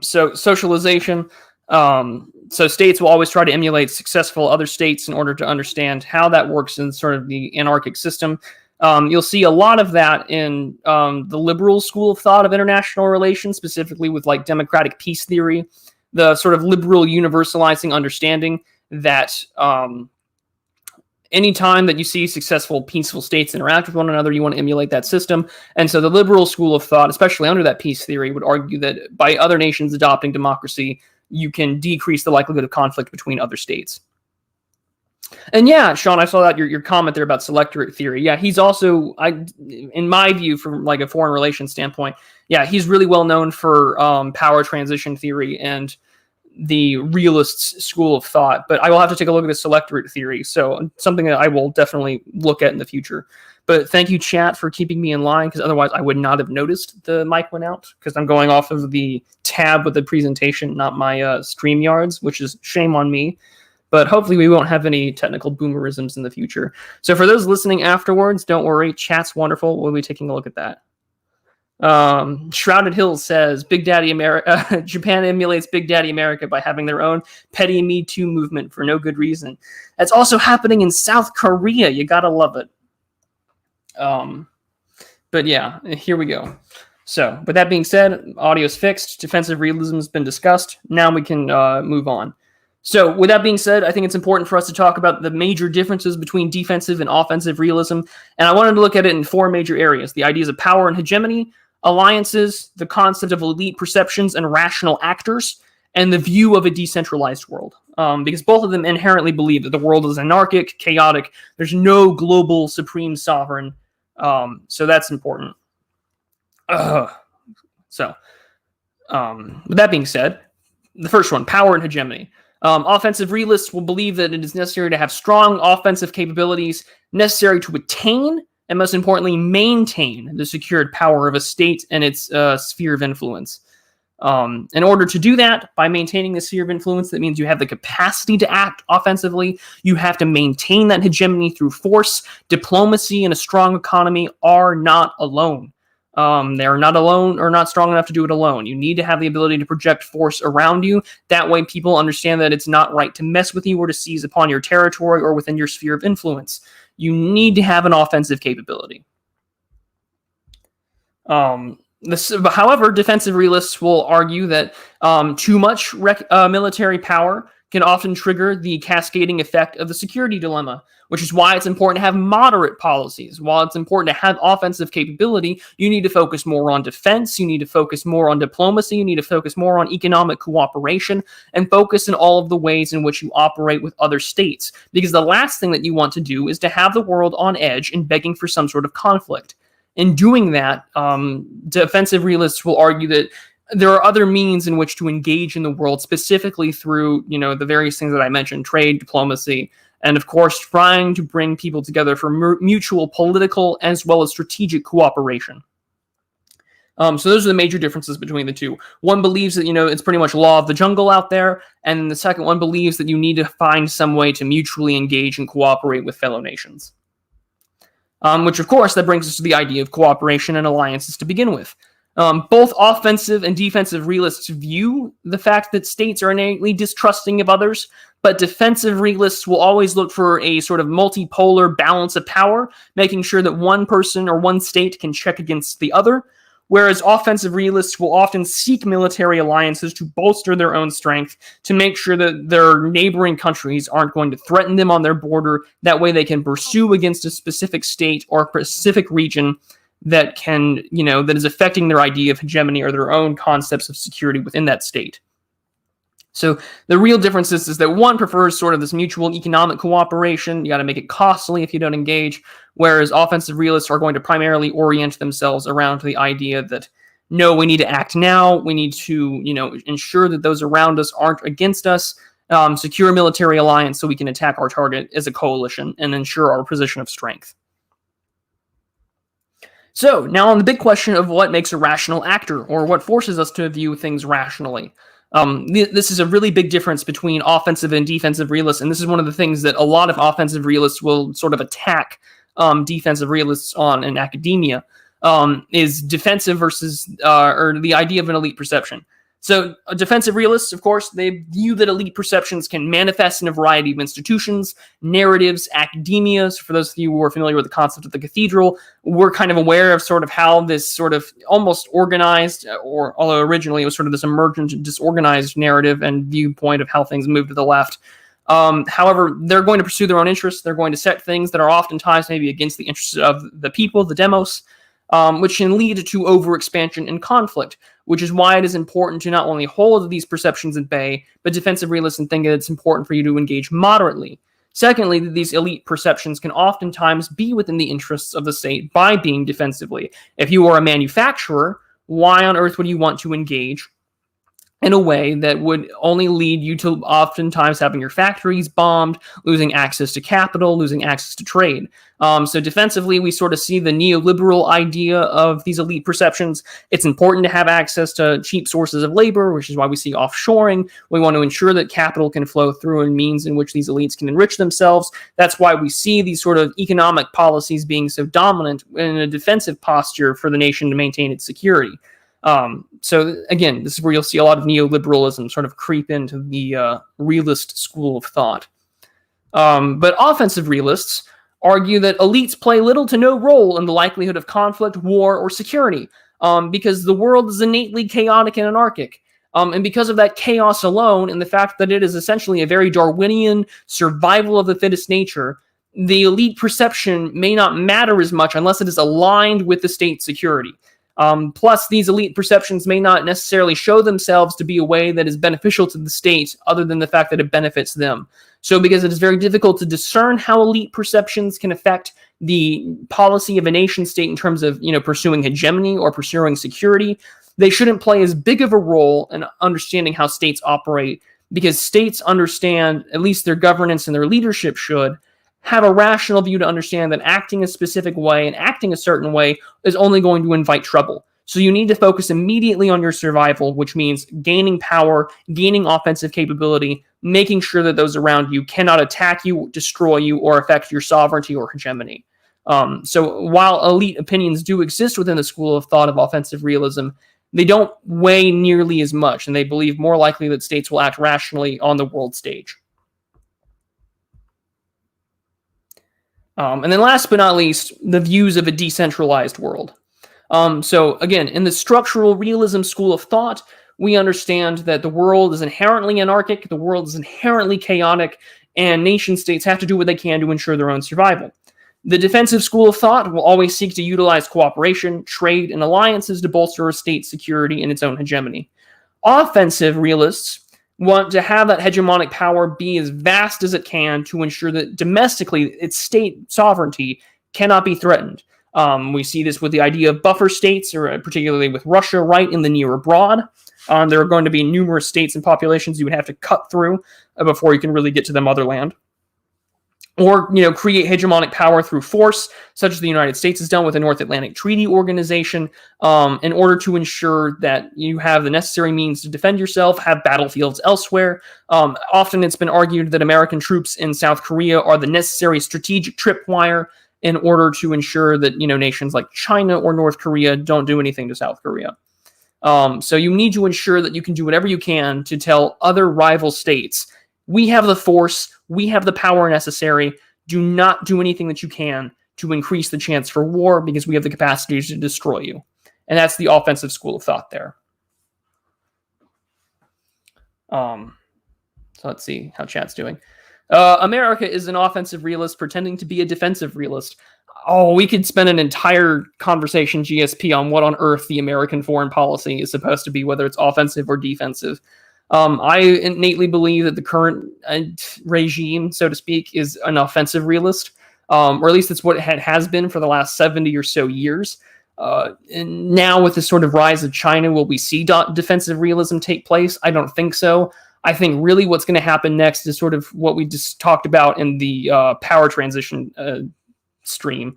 So socialization. So states will always try to emulate successful other states in order to understand how that works in sort of the anarchic system. You'll see a lot of that in the liberal school of thought of international relations, specifically with like democratic peace theory, the sort of liberal universalizing understanding that anytime that you see successful, peaceful states interact with one another, you want to emulate that system. And so the liberal school of thought, especially under that peace theory, would argue that by other nations adopting democracy, you can decrease the likelihood of conflict between other states. And yeah, Sean, I saw that your comment there about selectorate theory. Yeah, he's also, in my view, from like a foreign relations standpoint, yeah, he's really well known for power transition theory and the realists school of thought. But I will have to take a look at the selectorate theory. So something that I will definitely look at in the future. But thank you, chat, for keeping me in line, because otherwise I would not have noticed the mic went out, because I'm going off of the tab with the presentation, not my StreamYards, which is shame on me. But hopefully we won't have any technical boomerisms in the future. So for those listening afterwards, don't worry. Chat's wonderful. We'll be taking a look at that. Shrouded Hills says, Big Daddy America, Japan emulates Big Daddy America by having their own petty Me Too movement for no good reason. That's also happening in South Korea. You gotta love it. But yeah, here we go. So with that being said, audio's fixed. Defensive realism has been discussed. Now we can move on. So with that being said, I think it's important for us to talk about the major differences between defensive and offensive realism. And I wanted to look at it in four major areas: the ideas of power and hegemony, alliances, the concept of elite perceptions and rational actors, and the view of a decentralized world. Because both of them inherently believe that the world is anarchic, chaotic. There's no global supreme sovereign. So that's important. With that being said, the first one, power and hegemony. Offensive realists will believe that it is necessary to have strong offensive capabilities necessary to attain and, most importantly, maintain the secured power of a state and its sphere of influence. In order to do that, by maintaining the sphere of influence, that means you have the capacity to act offensively. You have to maintain that hegemony through force. Diplomacy and a strong economy are not alone. They are not alone or not strong enough to do it alone. You need to have the ability to project force around you. That way people understand that it's not right to mess with you or to seize upon your territory or within your sphere of influence. You need to have an offensive capability. However, defensive realists will argue that too much military power can often trigger the cascading effect of the security dilemma, which is why it's important to have moderate policies. While it's important to have offensive capability, you need to focus more on defense, you need to focus more on diplomacy, you need to focus more on economic cooperation, and focus in all of the ways in which you operate with other states. Because the last thing that you want to do is to have the world on edge and begging for some sort of conflict. In doing that, defensive realists will argue that there are other means in which to engage in the world, specifically through, the various things that I mentioned: trade, diplomacy, and of course, trying to bring people together for mutual political as well as strategic cooperation. So those are the major differences between the two. One believes that, it's pretty much law of the jungle out there, and the second one believes that you need to find some way to mutually engage and cooperate with fellow nations. Which, of course, that brings us to the idea of cooperation and alliances to begin with. Both offensive and defensive realists view the fact that states are innately distrusting of others, but defensive realists will always look for a sort of multipolar balance of power, making sure that one person or one state can check against the other, whereas offensive realists will often seek military alliances to bolster their own strength, to make sure that their neighboring countries aren't going to threaten them on their border. That way they can pursue against a specific state or a specific region that can, that is affecting their idea of hegemony or their own concepts of security within that state. So the real difference is that one prefers sort of this mutual economic cooperation. You got to make it costly if you don't engage, whereas offensive realists are going to primarily orient themselves around the idea that, no, we need to act now. We need to, ensure that those around us aren't against us, secure a military alliance so we can attack our target as a coalition and ensure our position of strength. So, now on the big question of what makes a rational actor, or what forces us to view things rationally. This is a really big difference between offensive and defensive realists, and this is one of the things that a lot of offensive realists will sort of attack defensive realists on in academia, is defensive versus, or the idea of an elite perception. So defensive realists, of course, they view that elite perceptions can manifest in a variety of institutions, narratives, academia. So for those of you who are familiar with the concept of the cathedral, we're kind of aware of sort of how this sort of almost organized, or although originally it was sort of this emergent, disorganized narrative and viewpoint of how things move to the left. However, they're going to pursue their own interests. They're going to set things that are oftentimes maybe against the interests of the people, the demos, which can lead to overexpansion and conflict, which is why it is important to not only hold these perceptions at bay, but defensive realists think that it's important for you to engage moderately. Secondly, these elite perceptions can oftentimes be within the interests of the state by being defensively. If you are a manufacturer, why on earth would you want to engage in a way that would only lead you to oftentimes having your factories bombed, losing access to capital, losing access to trade? So defensively, we sort of see the neoliberal idea of these elite perceptions. It's important to have access to cheap sources of labor, which is why we see offshoring. We want to ensure that capital can flow through in means in which these elites can enrich themselves. That's why we see these sort of economic policies being so dominant in a defensive posture for the nation to maintain its security. So again, this is where you'll see a lot of neoliberalism sort of creep into the realist school of thought. But offensive realists argue that elites play little to no role in the likelihood of conflict, war, or security, because the world is innately chaotic and anarchic. And because of that chaos alone, and the fact that it is essentially a very Darwinian survival of the fittest nature, the elite perception may not matter as much unless it is aligned with the state's security. Plus, these elite perceptions may not necessarily show themselves to be a way that is beneficial to the state, other than the fact that it benefits them. So because it is very difficult to discern how elite perceptions can affect the policy of a nation state in terms of, pursuing hegemony or pursuing security, they shouldn't play as big of a role in understanding how states operate, because states understand, at least their governance and their leadership should, have a rational view to understand that acting a specific way and acting a certain way is only going to invite trouble. So you need to focus immediately on your survival, which means gaining power, gaining offensive capability, making sure that those around you cannot attack you, destroy you, or affect your sovereignty or hegemony. So while elite opinions do exist within the school of thought of offensive realism, they don't weigh nearly as much, and they believe more likely that states will act rationally on the world stage. And then last but not least, the views of a decentralized world. So again, in the structural realism school of thought, we understand that the world is inherently anarchic, the world is inherently chaotic, and nation states have to do what they can to ensure their own survival. The defensive school of thought will always seek to utilize cooperation, trade, and alliances to bolster a state's security and its own hegemony. Offensive realists want to have that hegemonic power be as vast as it can to ensure that domestically its state sovereignty cannot be threatened. We see this with the idea of buffer states, or particularly with Russia, right in the near abroad. There are going to be numerous states and populations you would have to cut through before you can really get to the motherland. Or, create hegemonic power through force, such as the United States has done with the North Atlantic Treaty Organization, in order to ensure that you have the necessary means to defend yourself, have battlefields elsewhere. Often it's been argued that American troops in South Korea are the necessary strategic tripwire in order to ensure that, nations like China or North Korea don't do anything to South Korea. So you need to ensure that you can do whatever you can to tell other rival states, we have the force, we have the power necessary. Do not do anything that you can to increase the chance for war, because we have the capacity to destroy you. And that's the offensive school of thought there. So let's see how chat's doing. America is an offensive realist pretending to be a defensive realist. Oh, we could spend an entire conversation, GSP, on what on earth the American foreign policy is supposed to be, whether it's offensive or defensive. I innately believe that the current regime, so to speak, is an offensive realist, or at least it's what it has been for the last 70 or so years. And now with the sort of rise of China, will we see defensive realism take place? I don't think so. I think really what's going to happen next is sort of what we just talked about in the power transition stream,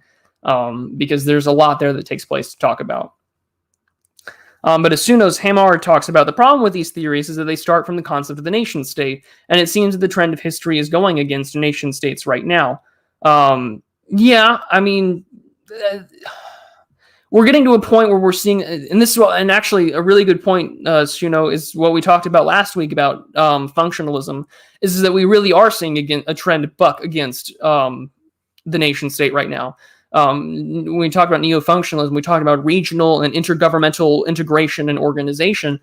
because there's a lot there that takes place to talk about. But as soon as Hamar talks about the problem with these theories is that they start from the concept of the nation state, and it seems that the trend of history is going against nation states right now. Yeah, I mean, we're getting to a point where we're seeing, and this is and actually a really good point, Suno, is what we talked about last week about functionalism, is that we really are seeing a trend buck against the nation state right now. When we talk about neo-functionalism, we talk about regional and intergovernmental integration and organization.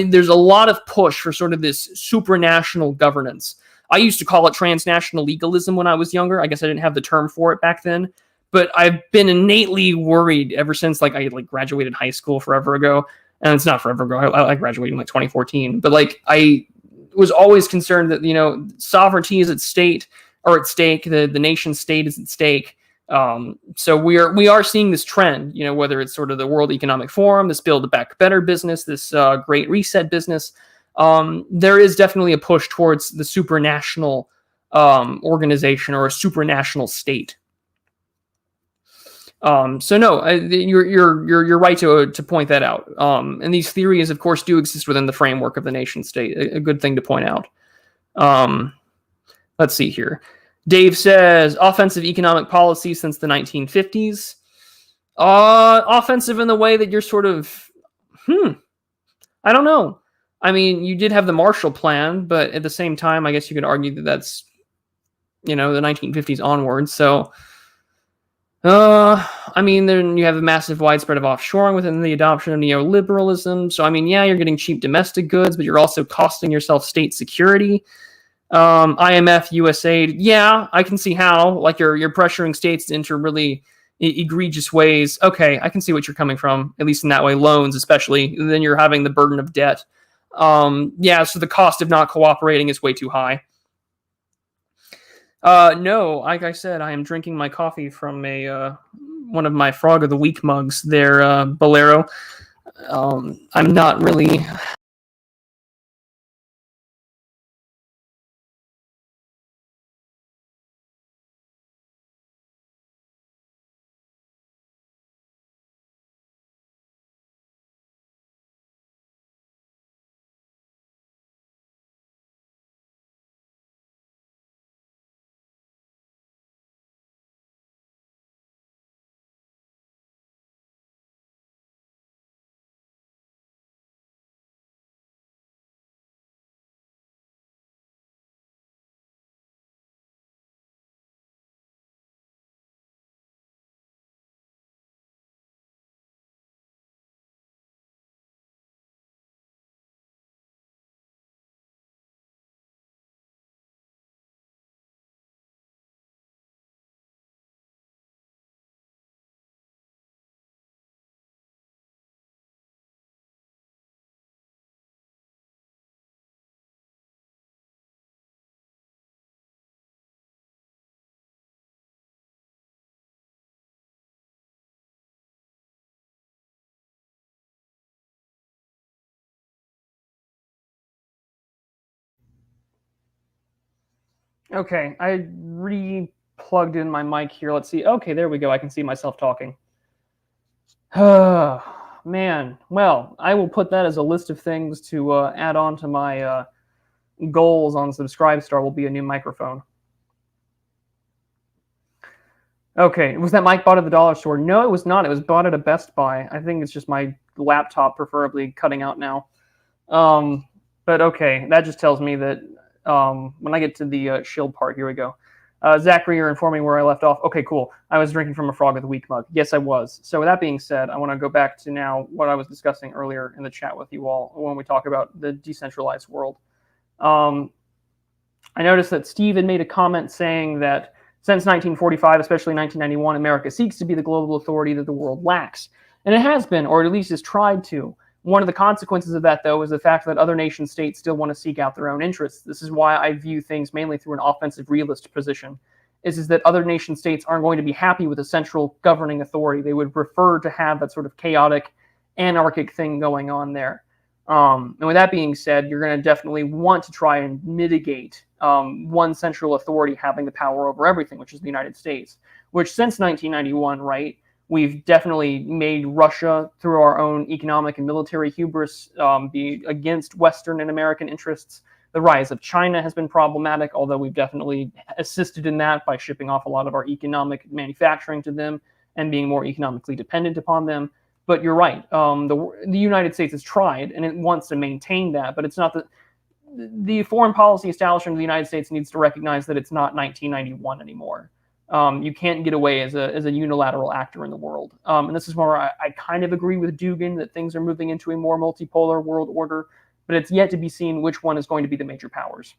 There's a lot of push for sort of this supranational governance. I used to call it transnational legalism when I was younger. I guess I didn't have the term for it back then, but I've been innately worried ever since I graduated high school forever ago. And it's not forever ago. I graduated in 2014, but I was always concerned that, sovereignty is at stake, the nation state is at stake. So we are seeing this trend, whether it's sort of the World Economic Forum, this Build Back Better business, this Great Reset business. There is definitely a push towards the supranational organization, or a supranational state. So no, you're right to point that out. And these theories, of course, do exist within the framework of the nation state. A good thing to point out. Let's see here. Dave says, offensive economic policy since the 1950s. Offensive in the way that you're sort of, I don't know. I mean, you did have the Marshall Plan, but at the same time, I guess you could argue that that's, the 1950s onwards. So, I mean, then you have a massive widespread of offshoring within the adoption of neoliberalism. So, I mean, yeah, you're getting cheap domestic goods, but you're also costing yourself state security. IMF, USAID, yeah, I can see how, you're pressuring states into really egregious ways. Okay, I can see what you're coming from, at least in that way, loans especially, and then you're having the burden of debt. Yeah, so the cost of not cooperating is way too high. No, like I said, I am drinking my coffee from one of my Frog of the Week mugs there, Bolero. I'm not really Okay, I re-plugged in my mic here. Let's see. Okay, there we go. I can see myself talking. Man. Well, I will put that as a list of things to add on to my goals on Subscribestar will be a new microphone. Okay, was that mic bought at the dollar store? No, it was not. It was bought at a Best Buy. I think it's just my laptop preferably cutting out now. But okay, that just tells me that when I get to the shield part, here we go. Zachary, you're informing where I left off. Okay, cool. I was drinking from a Frog with a Weak mug. Yes, I was. So with that being said, I want to go back to now what I was discussing earlier in the chat with you all when we talk about the decentralized world. I noticed that Steve had made a comment saying that since 1945, especially 1991, America seeks to be the global authority that the world lacks. And it has been, or at least has tried to. One of the consequences of that, though, is the fact that other nation states still want to seek out their own interests. This is why I view things mainly through an offensive realist position, is that other nation states aren't going to be happy with a central governing authority. They would prefer to have that sort of chaotic, anarchic thing going on there. And with that being said, you're going to definitely want to try and mitigate one central authority having the power over everything, which is the United States, which since 1991, right, we've definitely made Russia, through our own economic and military hubris, be against Western and American interests. The rise of China has been problematic, although we've definitely assisted in that by shipping off a lot of our economic manufacturing to them and being more economically dependent upon them. But you're right. The United States has tried, and it wants to maintain that. But it's not the foreign policy establishment of the United States needs to recognize that it's not 1991 anymore. You can't get away as a unilateral actor in the world. And this is where I kind of agree with Dugan that things are moving into a more multipolar world order. But it's yet to be seen which one is going to be the major powers.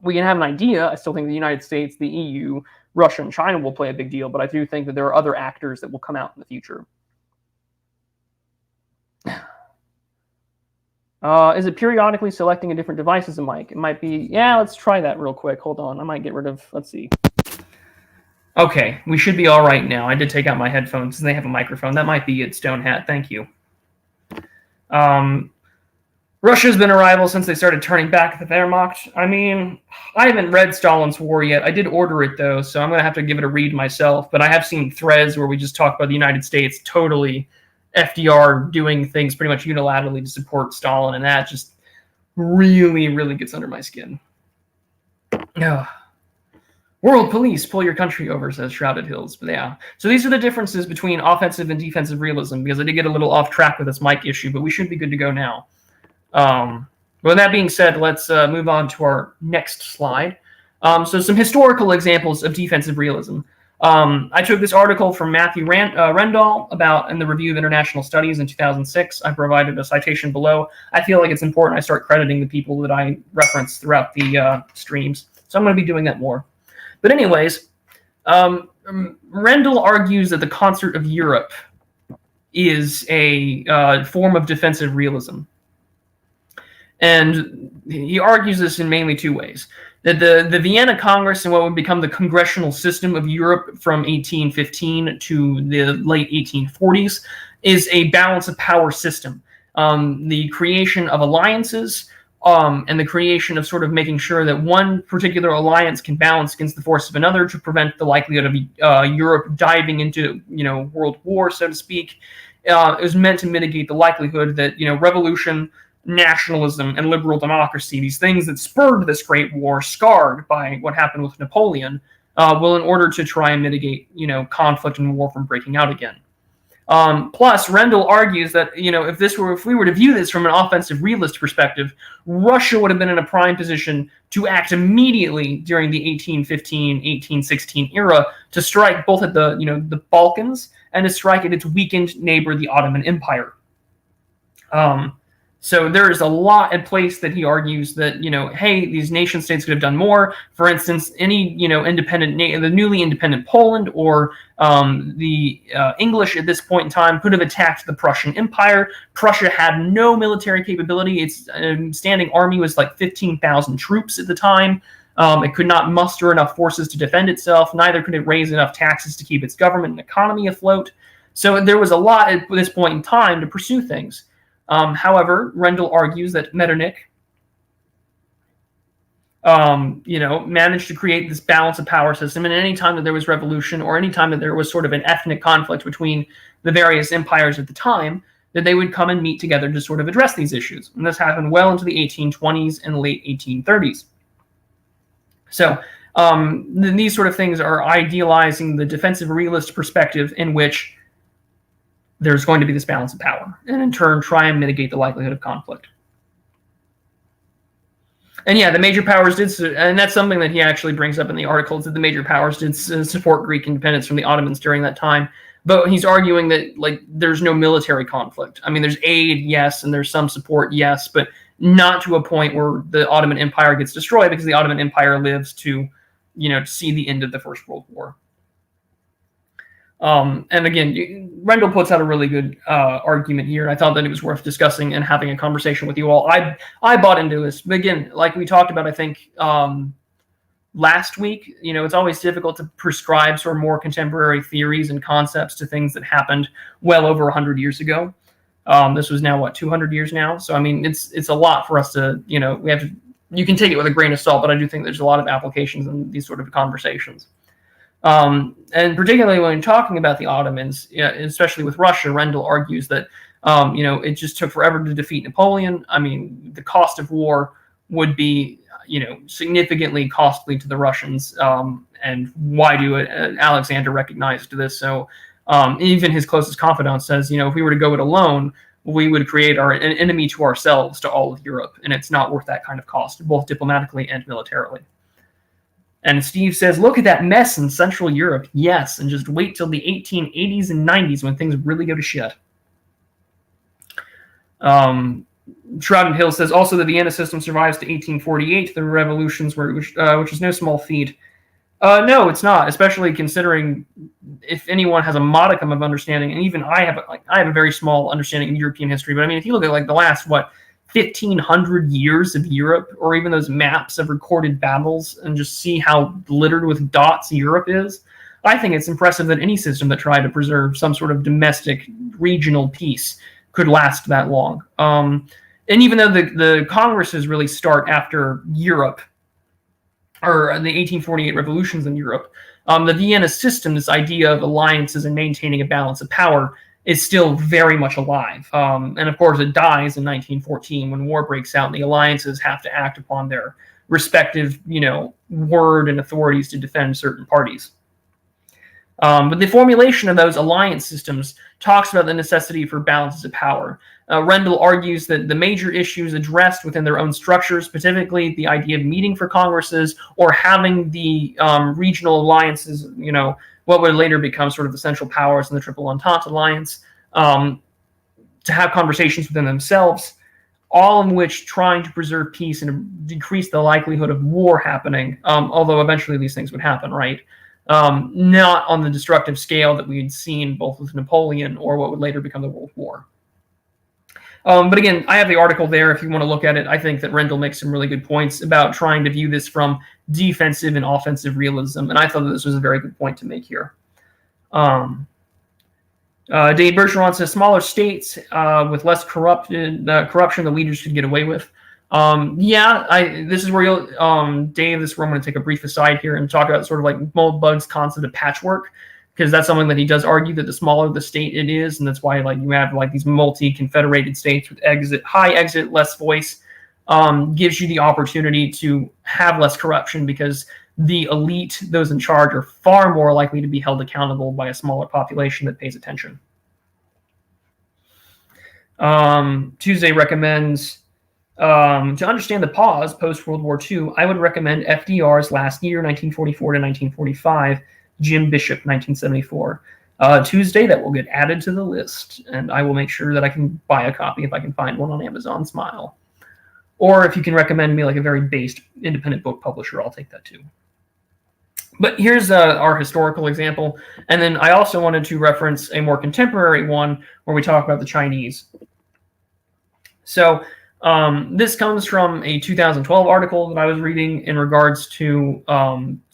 We can have an idea. I still think the United States, the EU, Russia, and China will play a big deal. But I do think that there are other actors that will come out in the future. Is it periodically selecting a different device as a mic? It might be. Yeah, let's try that real quick. Hold on. I might get rid of. Let's see. Okay, we should be all right now. I did take out my headphones and they have a microphone. That might be it, Stone Hat. Thank you. Russia's been a rival since they started turning back the Wehrmacht. I mean, I haven't read Stalin's War yet. I did order it, though, so I'm going to have to give it a read myself. But I have seen threads where we just talk about the United States totally FDR doing things pretty much unilaterally to support Stalin, and that just really, really gets under my skin. World police, pull your country over, says Shrouded Hills. But yeah, so these are the differences between offensive and defensive realism, because I did get a little off track with this mic issue, but we should be good to go now. With that being said, let's move on to our next slide. So some historical examples of defensive realism. I took this article from Matthew Rendall in the Review of International Studies in 2006. I provided a citation below. I feel like it's important I start crediting the people that I reference throughout the streams. So I'm going to be doing that more. But anyways, Rendall argues that the concert of Europe is a form of defensive realism. And he argues this in mainly two ways. That the Vienna Congress and what would become the congressional system of Europe from 1815 to the late 1840s is a balance of power system. The creation of alliances and the creation of sort of making sure that one particular alliance can balance against the force of another to prevent the likelihood of Europe diving into, world war, so to speak. It was meant to mitigate the likelihood that, revolution, nationalism, and liberal democracy, these things that spurred this great war, scarred by what happened with Napoleon, will in order to try and mitigate, conflict and war from breaking out again. Plus, Rendall argues that, if we were to view this from an offensive realist perspective, Russia would have been in a prime position to act immediately during the 1815, 1816 era to strike both at the Balkans and to strike at its weakened neighbor, the Ottoman Empire. So there is a lot at place that he argues that, hey, these nation states could have done more. For instance, any, the newly independent Poland or the English at this point in time could have attacked the Prussian Empire. Prussia had no military capability. Its standing army was like 15,000 troops at the time. It could not muster enough forces to defend itself. Neither could it raise enough taxes to keep its government and economy afloat. So there was a lot at this point in time to pursue things. However, Rendall argues that Metternich managed to create this balance of power system. And any time that there was revolution, or any time that there was sort of an ethnic conflict between the various empires at the time, that they would come and meet together to sort of address these issues. And this happened well into the 1820s and late 1830s. So these sort of things are idealizing the defensive realist perspective in which there's going to be this balance of power, and in turn try and mitigate the likelihood of conflict. And yeah, the major powers did, and that's something that he actually brings up in the article, is that the major powers did support Greek independence from the Ottomans during that time. But he's arguing that there's no military conflict. I mean, there's aid, yes, and there's some support, yes, but not to a point where the Ottoman Empire gets destroyed, because the Ottoman Empire lives to, see the end of the First World War. And again, Rendell puts out a really good argument here. I thought that it was worth discussing and having a conversation with you all. I bought into this. But again, like we talked about, I think, last week, it's always difficult to prescribe sort of more contemporary theories and concepts to things that happened well over 100 years ago. This was now, 200 years now? So, I mean, it's a lot for us to, we have to, you can take it with a grain of salt, but I do think there's a lot of applications in these sort of conversations. And particularly when talking about the Ottomans, especially with Russia, Rendell argues that, it just took forever to defeat Napoleon. I mean, the cost of war would be, significantly costly to the Russians. And why do it? Alexander recognized this. So even his closest confidant says, if we were to go it alone, we would create an enemy to ourselves, to all of Europe. And it's not worth that kind of cost, both diplomatically and militarily. And Steve says, look at that mess in Central Europe. Yes, and just wait till the 1880s and 90s when things really go to shit. Shrouded Hill says also the Vienna system survives to 1848, the revolutions, which is no small feat. No, it's not, especially considering if anyone has a modicum of understanding, and even I have a very small understanding of European history, but I mean, if you look at the last, 1,500 years of Europe, or even those maps of recorded battles, and just see how littered with dots Europe is, I think it's impressive that any system that tried to preserve some sort of domestic regional peace could last that long. And even though the Congresses really start after Europe, or the 1848 revolutions in Europe, the Vienna system, this idea of alliances and maintaining a balance of power, is still very much alive. And of course, it dies in 1914 when war breaks out and the alliances have to act upon their respective, word and authorities to defend certain parties. But the formulation of those alliance systems talks about the necessity for balances of power. Rendell argues that the major issues addressed within their own structures, specifically the idea of meeting for congresses or having the regional alliances, what would later become sort of the Central Powers and the Triple Entente Alliance, to have conversations within themselves, all in which trying to preserve peace and decrease the likelihood of war happening, although eventually these things would happen, right? Not on the destructive scale that we had seen both with Napoleon or what would later become the World War. But again, I have the article there if you want to look at it. I think that Rendell makes some really good points about trying to view this from defensive and offensive realism, and I thought that this was a very good point to make here. Dave Bergeron says smaller states with less corruption the leaders could get away with. This is where Dave, this is where I'm going to take a brief aside here and talk about sort of like Moldbug's concept of patchwork, because that's something that he does argue, that the smaller the state it is, and that's why you have these multi-confederated states with high exit, less voice, gives you the opportunity to have less corruption, because the elite, those in charge, are far more likely to be held accountable by a smaller population that pays attention. Tuesday recommends to understand the pause post-World War II, I would recommend FDR's Last Year, 1944 to 1945, Jim Bishop, 1974. Tuesday, that will get added to the list, and I will make sure that I can buy a copy if I can find one on Amazon Smile. Or if you can recommend me a very based independent book publisher, I'll take that too. But here's our historical example, and then I also wanted to reference a more contemporary one where we talk about the Chinese. So this comes from a 2012 article that I was reading in regards to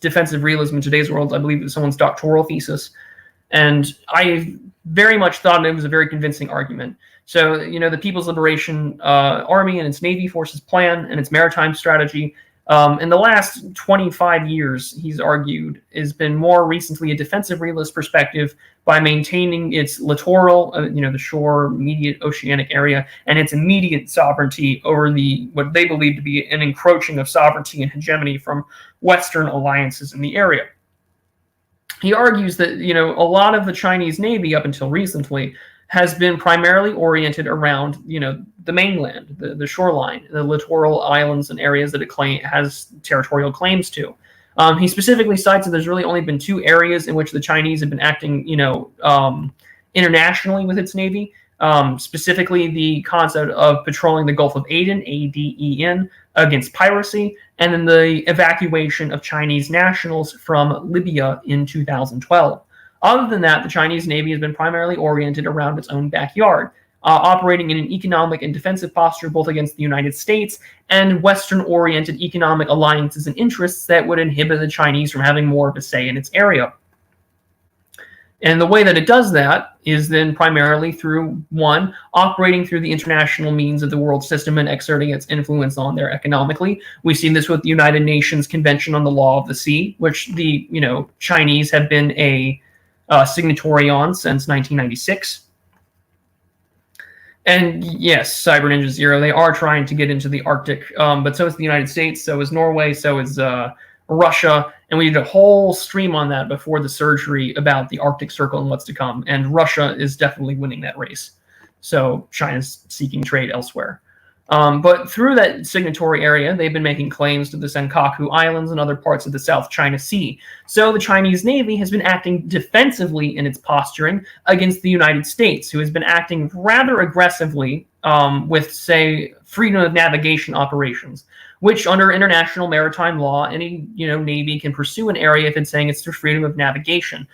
defensive realism in today's world. I believe it was someone's doctoral thesis. And I very much thought it was a very convincing argument. So, the People's Liberation Army and its Navy forces plan and its maritime strategy In the last 25 years, he's argued, has been more recently a defensive realist perspective by maintaining its littoral, the shore, immediate oceanic area, and its immediate sovereignty over what they believe to be an encroaching of sovereignty and hegemony from Western alliances in the area. He argues that, a lot of the Chinese Navy up until recently has been primarily oriented around, the mainland, the shoreline, the littoral islands and areas that it has territorial claims to. He specifically cites that there's really only been 2 areas in which the Chinese have been acting, internationally with its navy. Specifically, the concept of patrolling the Gulf of Aden, Aden, against piracy, and then the evacuation of Chinese nationals from Libya in 2012. Other than that, the Chinese Navy has been primarily oriented around its own backyard, operating in an economic and defensive posture both against the United States and Western-oriented economic alliances and interests that would inhibit the Chinese from having more of a say in its area. And the way that it does that is then primarily through, 1, operating through the international means of the world system and exerting its influence on there economically. We see this with the United Nations Convention on the Law of the Sea, which the Chinese have been a signatory on since 1996. And yes, Cyber Ninja Zero, they are trying to get into the Arctic, but so is the United States, so is Norway, so is Russia, and we did a whole stream on that before the surgery about the Arctic Circle and what's to come, and Russia is definitely winning that race. So China's seeking trade elsewhere. But through that signatory area, they've been making claims to the Senkaku Islands and other parts of the South China Sea. So the Chinese Navy has been acting defensively in its posturing against the United States, who has been acting rather aggressively with, say, freedom of navigation operations, which under international maritime law, any Navy can pursue an area if it's saying it's through freedom of navigation,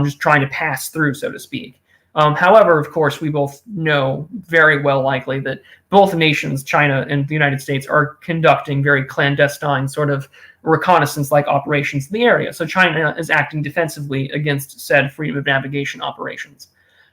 just trying to pass through, so to speak. However, of course, we both know very well likely that both nations, China and the United States, are conducting very clandestine sort of reconnaissance-like operations in the area. So China is acting defensively against said freedom of navigation operations.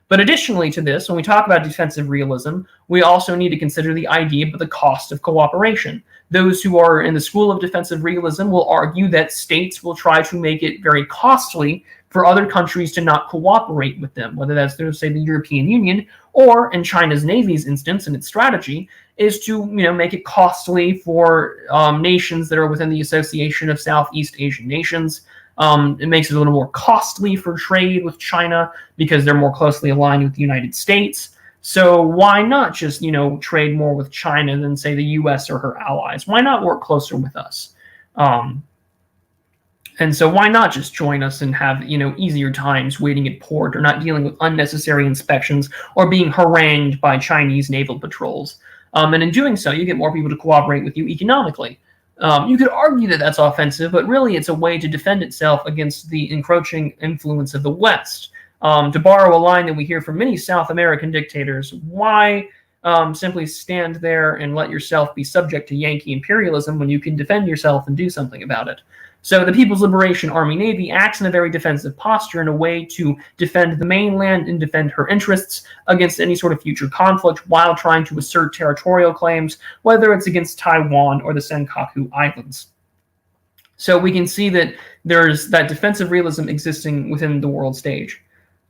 But additionally to this, when we talk about defensive realism, we also need to consider the idea of the cost of cooperation. Those who are in the school of defensive realism will argue that states will try to make it very costly for other countries to not cooperate with them, whether that's through, say, the European Union, or in China's Navy's instance and its strategy, is to make it costly for nations that are within the Association of Southeast Asian Nations. It makes it a little more costly for trade with China because they're more closely aligned with the United States. So why not just, trade more with China than, say, the U.S. or her allies? Why not work closer with us? And so why not just join us and have, easier times waiting at port or not dealing with unnecessary inspections or being harangued by Chinese naval patrols? And in doing so, you get more people to cooperate with you economically. You could argue that that's offensive, but really it's a way to defend itself against the encroaching influence of the West. To borrow a line that we hear from many South American dictators, why simply stand there and let yourself be subject to Yankee imperialism when you can defend yourself and do something about it? So the People's Liberation Army Navy acts in a very defensive posture in a way to defend the mainland and defend her interests against any sort of future conflict while trying to assert territorial claims, whether it's against Taiwan or the Senkaku Islands. So we can see that there's that defensive realism existing within the world stage.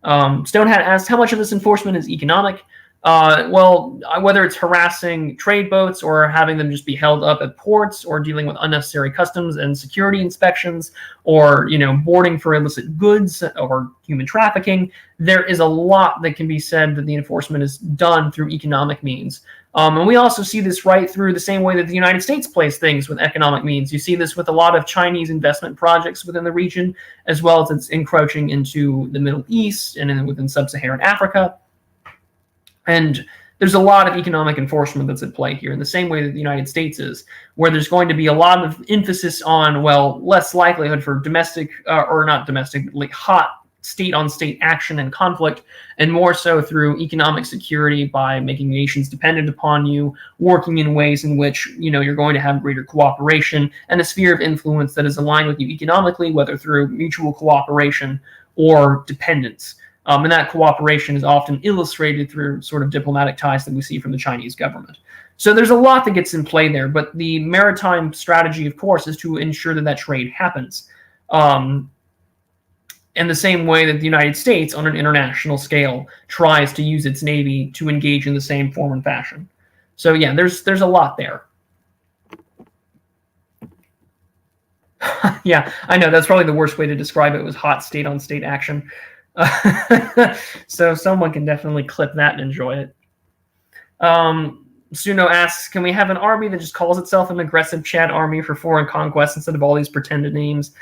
Stonehat asked, how much of this enforcement is economic? Well, whether it's harassing trade boats or having them just be held up at ports or dealing with unnecessary customs and security inspections or, boarding for illicit goods or human trafficking, there is a lot that can be said that the enforcement is done through economic means. And we also see this right through the same way that the United States plays things with economic means. You see this with a lot of Chinese investment projects within the region, as well as it's encroaching into the Middle East and then within sub-Saharan Africa. And there's a lot of economic enforcement that's at play here in the same way that the United States is, where there's going to be a lot of emphasis on, well, less likelihood for domestic, or not domestic, like hot state-on-state action and conflict, and more so through economic security by making nations dependent upon you, working in ways in which, you're going to have greater cooperation and a sphere of influence that is aligned with you economically, whether through mutual cooperation or dependence. And that cooperation is often illustrated through sort of diplomatic ties that we see from the Chinese government. So there's a lot that gets in play there, but the maritime strategy, of course, is to ensure that that trade happens. In the same way that the United States, on an international scale, tries to use its navy to engage in the same form and fashion. So yeah, there's a lot there. Yeah, I know that's probably the worst way to describe it, was hot state-on-state action. So someone can definitely clip that and enjoy it. Suno asks, can we have an army that just calls itself an aggressive Chad army for foreign conquest instead of all these pretended names?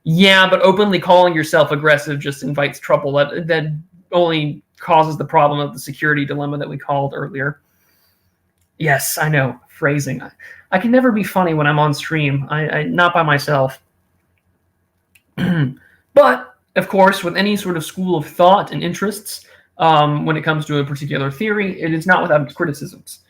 Yeah, but openly calling yourself aggressive just invites trouble. That only causes the problem of the security dilemma that we called earlier. Yes, I know. Phrasing. I can never be funny when I'm on stream. I not by myself. But, of course, with any sort of school of thought and interests, when it comes to a particular theory, it is not without its criticisms.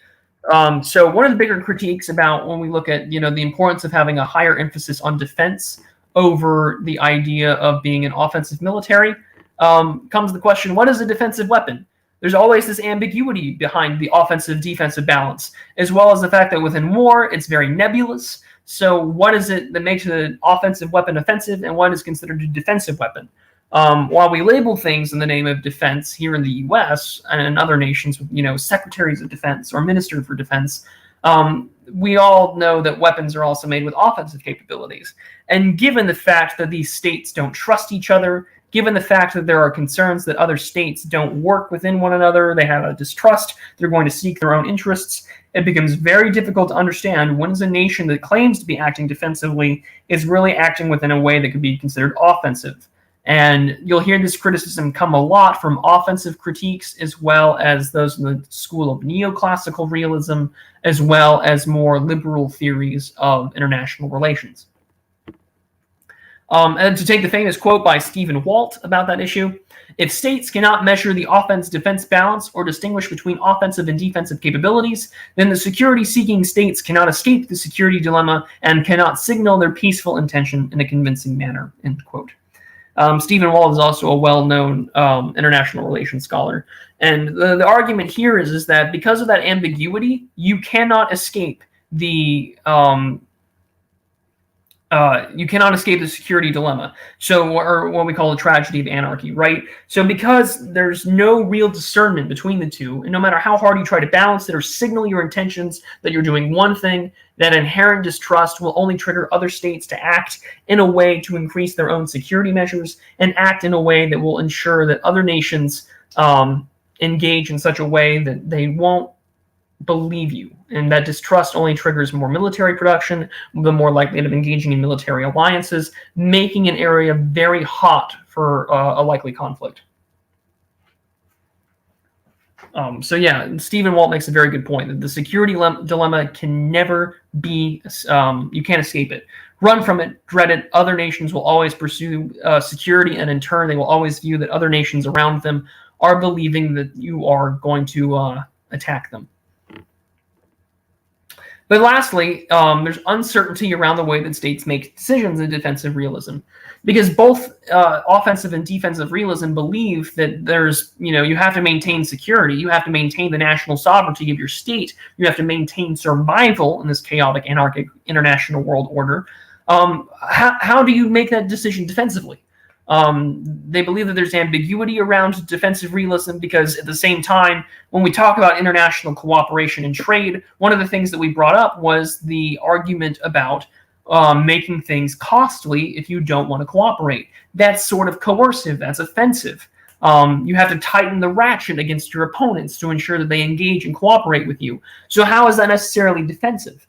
So one of the bigger critiques about when we look at, the importance of having a higher emphasis on defense over the idea of being an offensive military, comes the question, what is a defensive weapon? There's always this ambiguity behind the offensive-defensive balance, as well as the fact that within war, it's very nebulous. So what is it that makes an offensive weapon offensive, and what is considered a defensive weapon? While we label things in the name of defense here in the U.S. and other nations, secretaries of defense or minister for defense, we all know that weapons are also made with offensive capabilities. And given the fact that these states don't trust each other, given the fact that there are concerns that other states don't work within one another, they have a distrust, they're going to seek their own interests, it becomes very difficult to understand when is a nation that claims to be acting defensively is really acting within a way that could be considered offensive. And you'll hear this criticism come a lot from offensive critiques, as well as those in the school of neoclassical realism, as well as more liberal theories of international relations. And to take the famous quote by Stephen Walt about that issue, if states cannot measure the offense-defense balance or distinguish between offensive and defensive capabilities, then the security-seeking states cannot escape the security dilemma and cannot signal their peaceful intention in a convincing manner, end quote. Stephen Walt is also a well-known international relations scholar. And the argument here is that because of that ambiguity, you cannot escape the security dilemma. So, or what we call the tragedy of anarchy, right? So because there's no real discernment between the two, and no matter how hard you try to balance it or signal your intentions that you're doing one thing, that inherent distrust will only trigger other states to act in a way to increase their own security measures and act in a way that will ensure that other nations engage in such a way that they won't believe you. And that distrust only triggers more military production, the more likelihood of engaging in military alliances, making an area very hot for a likely conflict. So yeah, Stephen Walt makes a very good point that the security dilemma can never be, you can't escape it. Run from it, dread it. Other nations will always pursue security, and in turn, they will always view that other nations around them are believing that you are going to attack them. But lastly, there's uncertainty around the way that states make decisions in defensive realism, because both offensive and defensive realism believe that there's, you have to maintain security, you have to maintain the national sovereignty of your state, you have to maintain survival in this chaotic, anarchic international world order. How do you make that decision defensively? They believe that there's ambiguity around defensive realism because at the same time, when we talk about international cooperation and trade, one of the things that we brought up was the argument about making things costly if you don't want to cooperate. That's sort of coercive. That's offensive. You have to tighten the ratchet against your opponents to ensure that they engage and cooperate with you. So how is that necessarily defensive?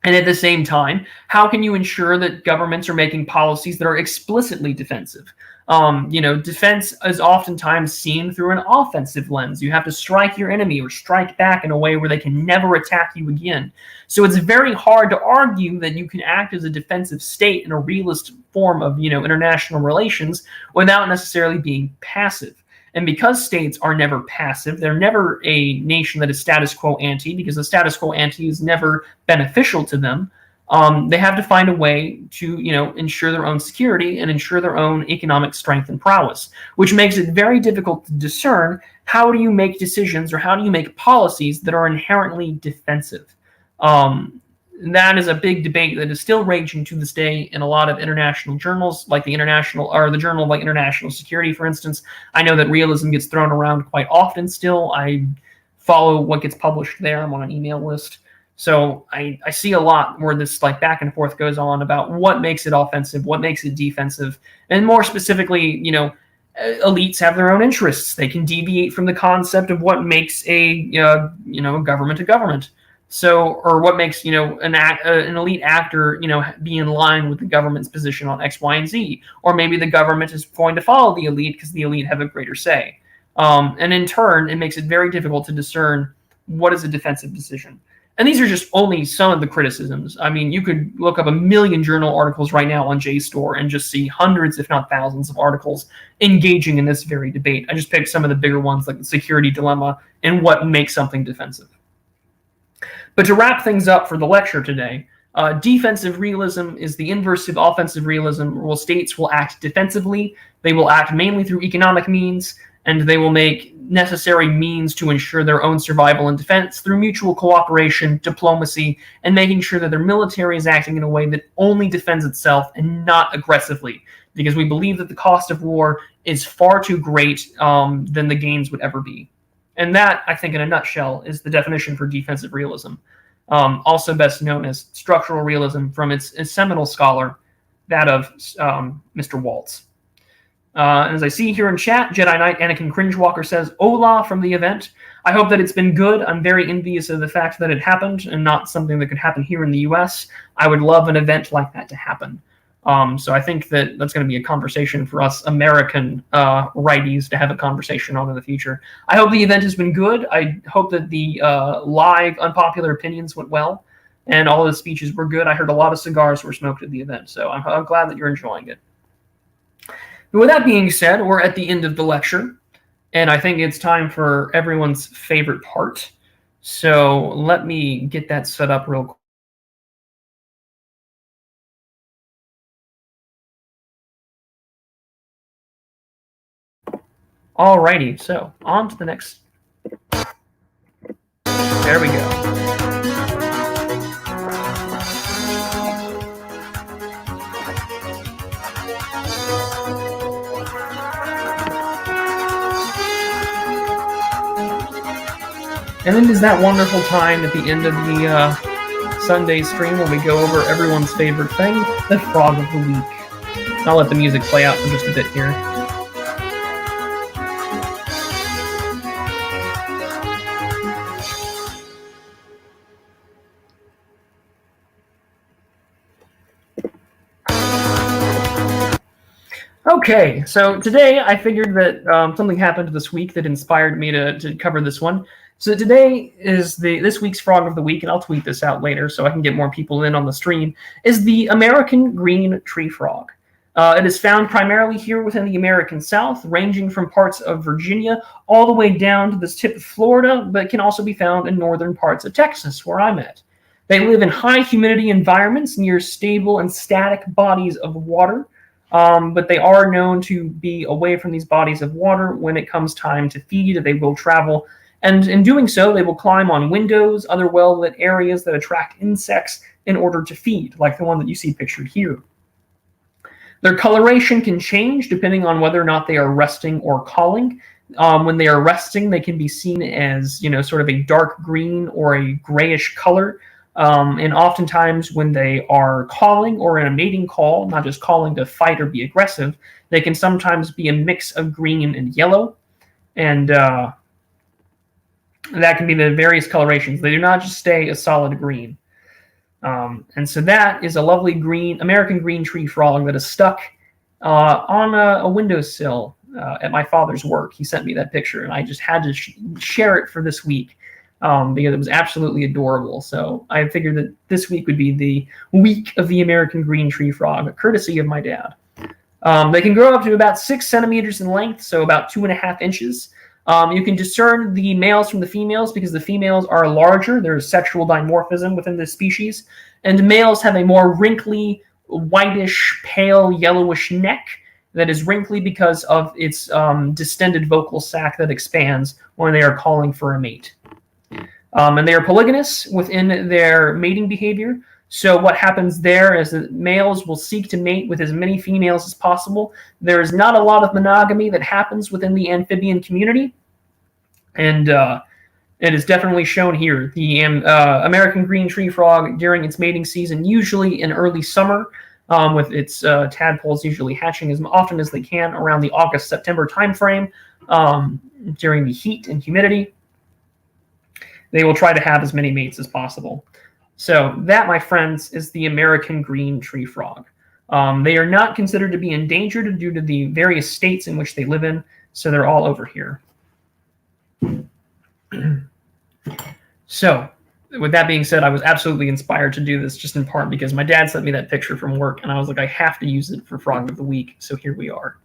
And at the same time, how can you ensure that governments are making policies that are explicitly defensive? Defense is oftentimes seen through an offensive lens. You have to strike your enemy or strike back in a way where they can never attack you again. So it's very hard to argue that you can act as a defensive state in a realist form of, international relations without necessarily being passive. And because states are never passive, they're never a nation that is status quo ante, because the status quo ante is never beneficial to them. They have to find a way to, ensure their own security and ensure their own economic strength and prowess, which makes it very difficult to discern how do you make decisions or how do you make policies that are inherently defensive. That is a big debate that is still raging to this day in a lot of international journals, like the Journal of International Security, for instance. I know that realism gets thrown around quite often still. I follow what gets published there. I'm on an email list. So I see a lot where this back and forth goes on about what makes it offensive, what makes it defensive, and more specifically, elites have their own interests. They can deviate from the concept of what makes a government a government. So, or what makes an elite actor be in line with the government's position on X, Y, and Z, or maybe the government is going to follow the elite because the elite have a greater say. And in turn, it makes it very difficult to discern what is a defensive decision. And these are just only some of the criticisms. I mean, you could look up 1 million journal articles right now on JSTOR and just see hundreds, if not thousands, of articles engaging in this very debate. I just picked some of the bigger ones, like the security dilemma and what makes something defensive. But to wrap things up for the lecture today, defensive realism is the inverse of offensive realism, where states will act defensively. They will act mainly through economic means, and they will make necessary means to ensure their own survival and defense through mutual cooperation, diplomacy, and making sure that their military is acting in a way that only defends itself and not aggressively, because we believe that the cost of war is far too great than the gains would ever be. And that, I think, in a nutshell, is the definition for defensive realism, also best known as structural realism from its seminal scholar, that of Mr. Waltz. And as I see here in chat, Jedi Knight Anakin Cringewalker says, "Hola" from the event. I hope that it's been good. I'm very envious of the fact that it happened and not something that could happen here in the US. I would love an event like that to happen. So I think that that's going to be a conversation for us American righties to have a conversation on in the future. I hope the event has been good. I hope that the live unpopular opinions went well and all of the speeches were good. I heard a lot of cigars were smoked at the event, so I'm glad that you're enjoying it. With that being said, we're at the end of the lecture, and I think it's time for everyone's favorite part. So let me get that set up real quick. Alrighty, so on to the next. There we go. And then is that wonderful time at the end of the Sunday stream where we go over everyone's favorite thing, the Frog of the Week. I'll let the music play out for just a bit here. Okay, so today I figured that something happened this week that inspired me to cover this one. So today is this week's Frog of the Week, and I'll tweet this out later so I can get more people in on the stream, is the American green tree frog. It is found primarily here within the American South, ranging from parts of Virginia all the way down to the tip of Florida, but can also be found in northern parts of Texas, where I'm at. They live in high humidity environments near stable and static bodies of water. But they are known to be away from these bodies of water when it comes time to feed. They will travel, and in doing so, they will climb on windows, other well-lit areas that attract insects in order to feed, like the one that you see pictured here. Their coloration can change depending on whether or not they are resting or calling. When they are resting, they can be seen as, sort of a dark green or a grayish color. And oftentimes when they are calling or in a mating call, not just calling to fight or be aggressive, they can sometimes be a mix of green and yellow. And that can be the various colorations. They do not just stay a solid green. And so that is a lovely American green tree frog that is stuck on a windowsill at my father's work. He sent me that picture, and I just had to share it for this week. Because it was absolutely adorable. So I figured that this week would be the week of the American green tree frog, courtesy of my dad. They can grow up to about 6 centimeters in length, so about 2.5 inches. You can discern the males from the females because the females are larger. There's sexual dimorphism within this species. And males have a more wrinkly, whitish, pale, yellowish neck that is wrinkly because of its distended vocal sac that expands when they are calling for a mate. And they are polygynous within their mating behavior. So what happens there is that males will seek to mate with as many females as possible. There is not a lot of monogamy that happens within the amphibian community. And it is definitely shown here. The American green tree frog, during its mating season, usually in early summer, with its tadpoles usually hatching as often as they can around the August-September timeframe, during the heat and humidity, they will try to have as many mates as possible. So that, my friends, is the American green tree frog. They are not considered to be endangered due to the various states in which they live in, so they're all over here. So, with that being said, I was absolutely inspired to do this just in part because my dad sent me that picture from work, and I was like, I have to use it for Frog of the Week, so here we are.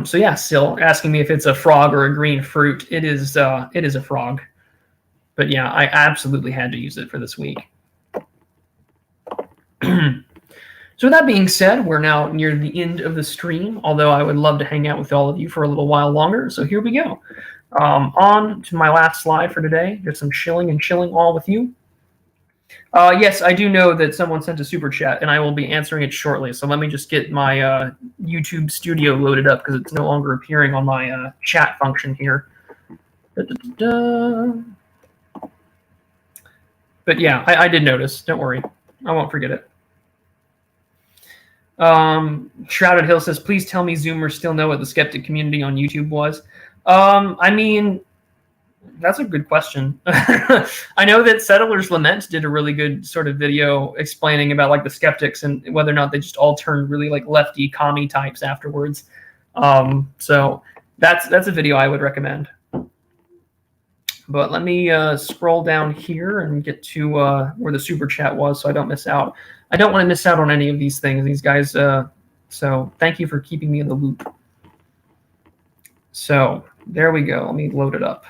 So yeah, still asking me if it's a frog or a green fruit. It is a frog. But yeah, I absolutely had to use it for this week. So with that being said, we're now near the end of the stream, although I would love to hang out with all of you for a little while longer. So here we go. On to my last slide for today. Just some chilling all with you. Yes, I do know that someone sent a super chat, and I will be answering it shortly. So let me just get my YouTube Studio loaded up because it's no longer appearing on my chat function here. But yeah, I did notice. Don't worry. I won't forget it. Shrouded Hill says, please tell me Zoomers still know what the skeptic community on YouTube was. I mean, that's a good question. I know that Settlers Lament did a really good sort of video explaining about like the skeptics and whether or not they just all turned really like lefty commie types afterwards. So that's a video I would recommend. But let me scroll down here and get to where the super chat was so I don't miss out. I don't want to miss out on any of these things, these guys. So thank you for keeping me in the loop. So there we go. Let me load it up.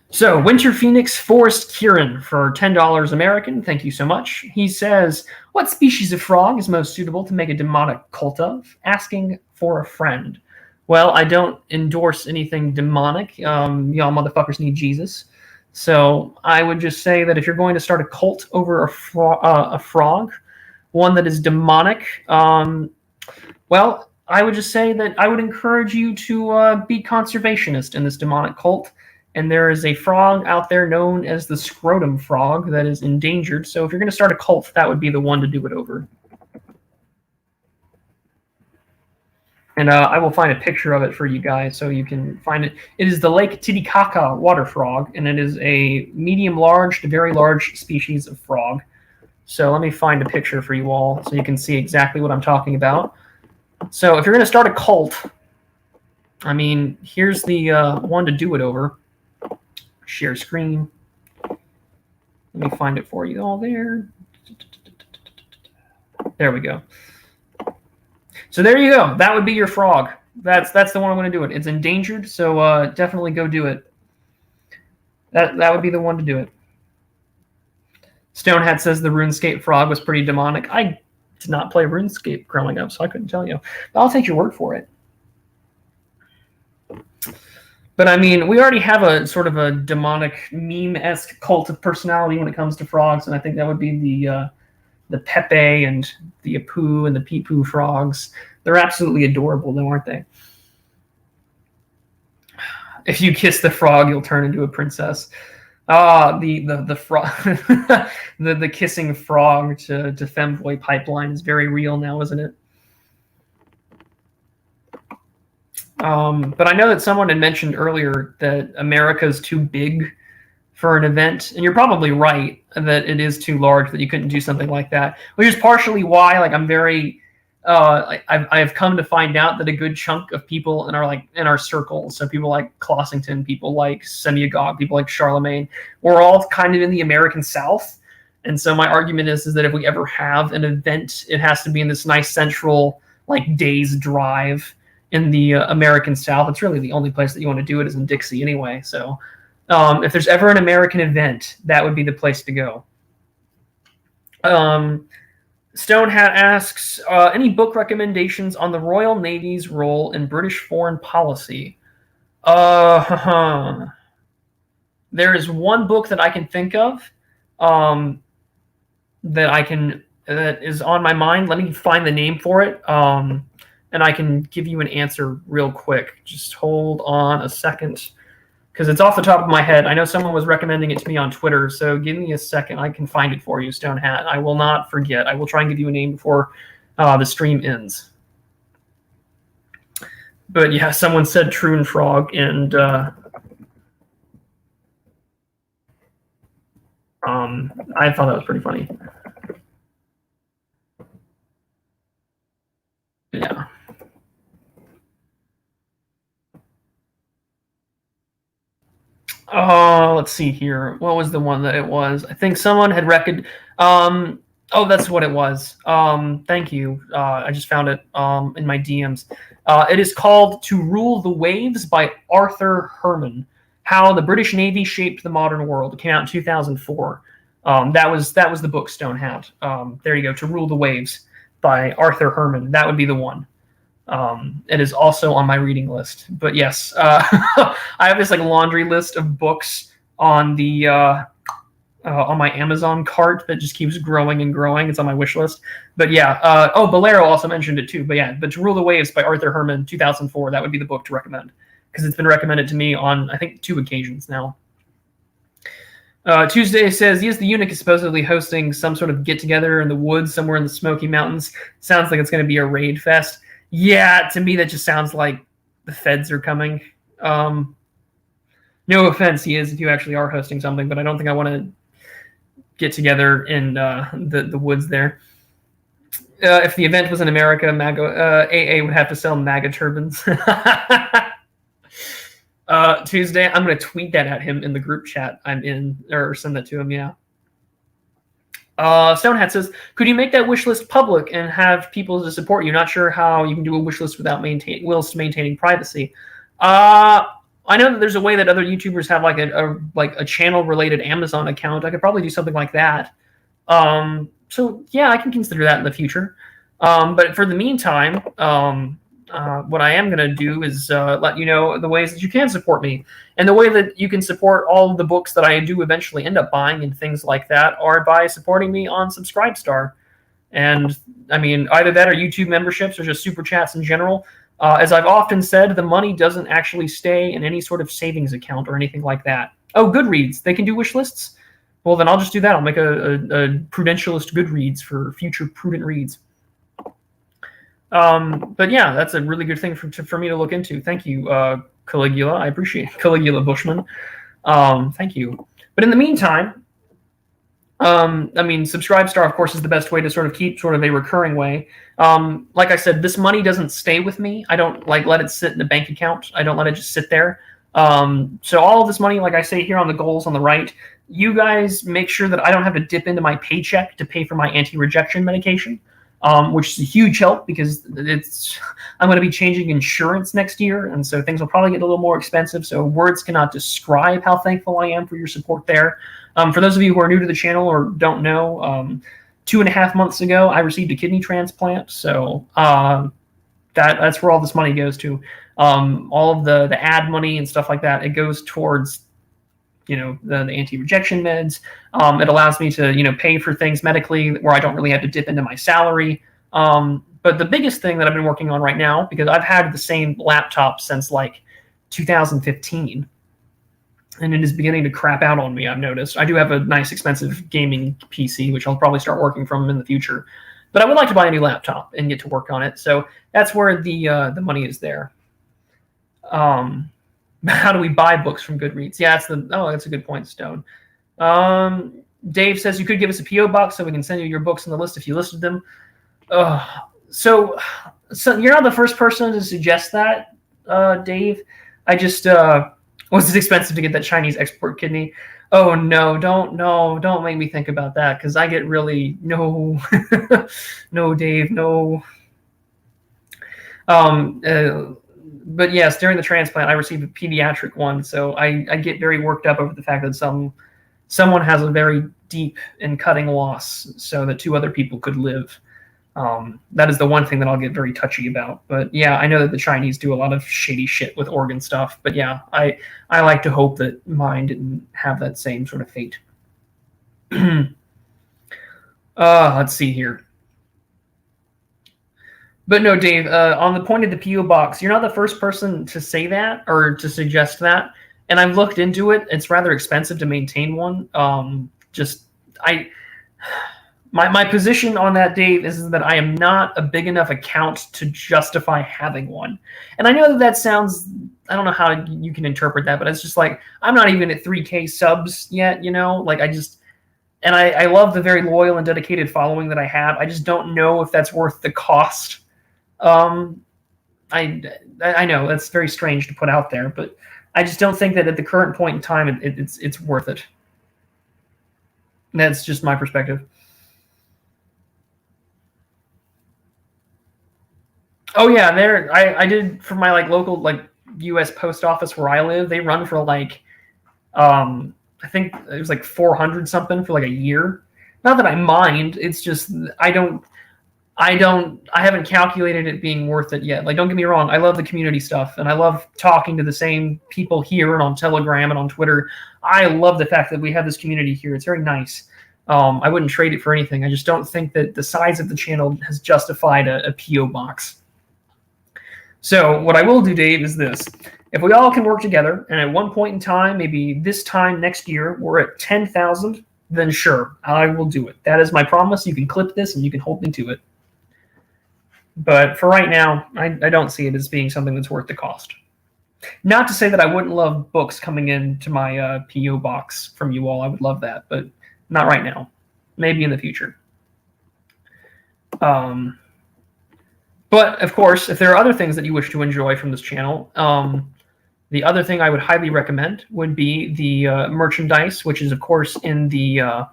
So Winter Phoenix Forest Kieran for $10 American. Thank you so much. He says, what species of frog is most suitable to make a demonic cult of? Asking for a friend. Well, I don't endorse anything demonic. Y'all motherfuckers need Jesus. So I would just say that if you're going to start a cult over a frog, one that is demonic, well, I would just say that I would encourage you to be conservationist in this demonic cult. And there is a frog out there known as the Scrotum Frog that is endangered. So if you're going to start a cult, that would be the one to do it over. And I will find a picture of it for you guys so you can find it. It is the Lake Titicaca water frog, and it is a medium-large to very large species of frog. So let me find a picture for you all so you can see exactly what I'm talking about. So if you're going to start a cult, I mean, here's the one to do it over. Share screen. Let me find it for you all there. There we go. So there you go. That would be your frog. That's the one I'm going to do it. It's endangered, so definitely go do it. That would be the one to do it. Stonehat says the RuneScape frog was pretty demonic. I did not play RuneScape growing up, so I couldn't tell you. But I'll take your word for it. But I mean, we already have a sort of a demonic meme-esque cult of personality when it comes to frogs, and I think that would be the Pepe and the Apu and the Peepoo frogs. They're absolutely adorable, though, aren't they? If you kiss the frog, you'll turn into a princess. Ah, the frog, the kissing frog to femboy pipeline is very real now, isn't it? But I know that someone had mentioned earlier that America's too big for an event, and you're probably right that it is too large that you couldn't do something like that, which is partially why like I'm very I have come to find out that a good chunk of people in our circle, so people like Clossington, people like Semiagog, people like Charlemagne, we're all kind of in the American South. And so my argument is that if we ever have an event, it has to be in this nice central like day's drive in the American South. It's really the only place that you want to do it is in Dixie anyway. So if there's ever an American event, that would be the place to go. Stonehat asks, any book recommendations on the Royal Navy's role in British foreign policy? There is one book that I can think of that is on my mind. Let me find the name for it, and I can give you an answer real quick. Just hold on a second, because it's off the top of my head. I know someone was recommending it to me on Twitter, so give me a second. I can find it for you, Stonehat. I will not forget. I will try and give you a name before the stream ends. But yeah, someone said Scrotum Frog, and I thought that was pretty funny. Yeah. Oh, let's see here. What was the one that it was? I think someone had oh, that's what it was. Thank you. I just found it in my DMs. It is called To Rule the Waves by Arthur Herman. How the British Navy Shaped the Modern World. It came out in 2004. That was the book Stonehat. There you go. To Rule the Waves by Arthur Herman. That would be the one. It is also on my reading list. But yes, I have this like laundry list of books on the on my Amazon cart that just keeps growing and growing. It's on my wish list. But yeah, Bolero also mentioned it too. But yeah, but To Rule the Waves by Arthur Herman, 2004. That would be the book to recommend, because it's been recommended to me on, I think, 2 occasions now. Tuesday says, yes, the eunuch is supposedly hosting some sort of get-together in the woods somewhere in the Smoky Mountains. Sounds like it's going to be a raid fest. Yeah, to me that just sounds like the feds are coming. No offense, he is, if you actually are hosting something, but I don't think I want to get together in the woods there. If the event was in America, AA would have to sell MAGA turbans. Tuesday, I'm going to tweet that at him in the group chat I'm in, or send that to him, yeah. Stonehat says, could you make that wish list public and have people to support you? Not sure how you can do a wish list without whilst maintaining privacy. I know that there's a way that other YouTubers have like a channel related Amazon account. I could probably do something like that. So yeah, I can consider that in the future. But for the meantime, what I am going to do is let you know the ways that you can support me. And the way that you can support all of the books that I do eventually end up buying and things like that are by supporting me on Subscribestar. And I mean, either that or YouTube memberships or just super chats in general. As I've often said, the money doesn't actually stay in any sort of savings account or anything like that. Oh, Goodreads, they can do wish lists? Well, then I'll just do that. I'll make a prudentialist Goodreads for future prudent reads. But yeah, that's a really good thing for me to look into. Thank you, Caligula. I appreciate it. Caligula Bushman. Thank you. But in the meantime, I mean, Subscribestar, of course, is the best way to sort of keep sort of a recurring way. Like I said, this money doesn't stay with me. I don't like let it sit in a bank account. I don't let it just sit there. So all of this money, like I say here on the goals on the right, you guys make sure that I don't have to dip into my paycheck to pay for my anti-rejection medication. Which is a huge help because I'm going to be changing insurance next year, and so things will probably get a little more expensive. So words cannot describe how thankful I am for your support there. For those of you who are new to the channel or don't know, 2.5 months ago I received a kidney transplant. So that's where all this money goes to. All of the ad money and stuff like that, it goes towards the anti-rejection meds. It allows me to, pay for things medically where I don't really have to dip into my salary. But the biggest thing that I've been working on right now, because I've had the same laptop since like 2015, and it is beginning to crap out on me, I've noticed. I do have a nice expensive gaming PC, which I'll probably start working from in the future. But I would like to buy a new laptop and get to work on it. So that's where the money is there. How do we buy books from Goodreads? Yeah, that's a good point, Stone. Dave says you could give us a PO box so we can send you your books on the list if you listed them. So you're not the first person to suggest that, Dave. I just was it expensive to get that Chinese export kidney? Oh no, don't make me think about that, because I get really no, Dave, no. But yes, during the transplant, I received a pediatric one, so I get very worked up over the fact that someone has a very deep and cutting loss, so that 2 other people could live. That is the one thing that I'll get very touchy about. But yeah, I know that the Chinese do a lot of shady shit with organ stuff. But yeah, I like to hope that mine didn't have that same sort of fate. Let's see here. But no, Dave, on the point of the P.O. box, you're not the first person to say that or to suggest that. And I've looked into it. It's rather expensive to maintain one. My position on that, Dave, is that I am not a big enough account to justify having one. And I know that sounds, I don't know how you can interpret that, but it's just like, I'm not even at 3K subs yet, you know? Like, I love the very loyal and dedicated following that I have. I just don't know if that's worth the cost. I know that's very strange to put out there, but I just don't think that at the current point in time, it's worth it. That's just my perspective. Oh yeah, I did for my local U.S. post office where I live. They run for I think it was 400 something for a year. Not that I mind. It's just I haven't calculated it being worth it yet. Don't get me wrong. I love the community stuff and I love talking to the same people here and on Telegram and on Twitter. I love the fact that we have this community here. It's very nice. I wouldn't trade it for anything. I just don't think that the size of the channel has justified a P.O. box. So what I will do, Dave, is this. If we all can work together, and at one point in time, maybe this time next year, we're at 10,000, then sure, I will do it. That is my promise. You can clip this, and you can hold me to it. But for right now, I don't see it as being something that's worth the cost. Not to say that I wouldn't love books coming into my P.O. box from you all. I would love that, but not right now. Maybe in the future. But, of course, if there are other things that you wish to enjoy from this channel, the other thing I would highly recommend would be the merchandise, which is, of course, in the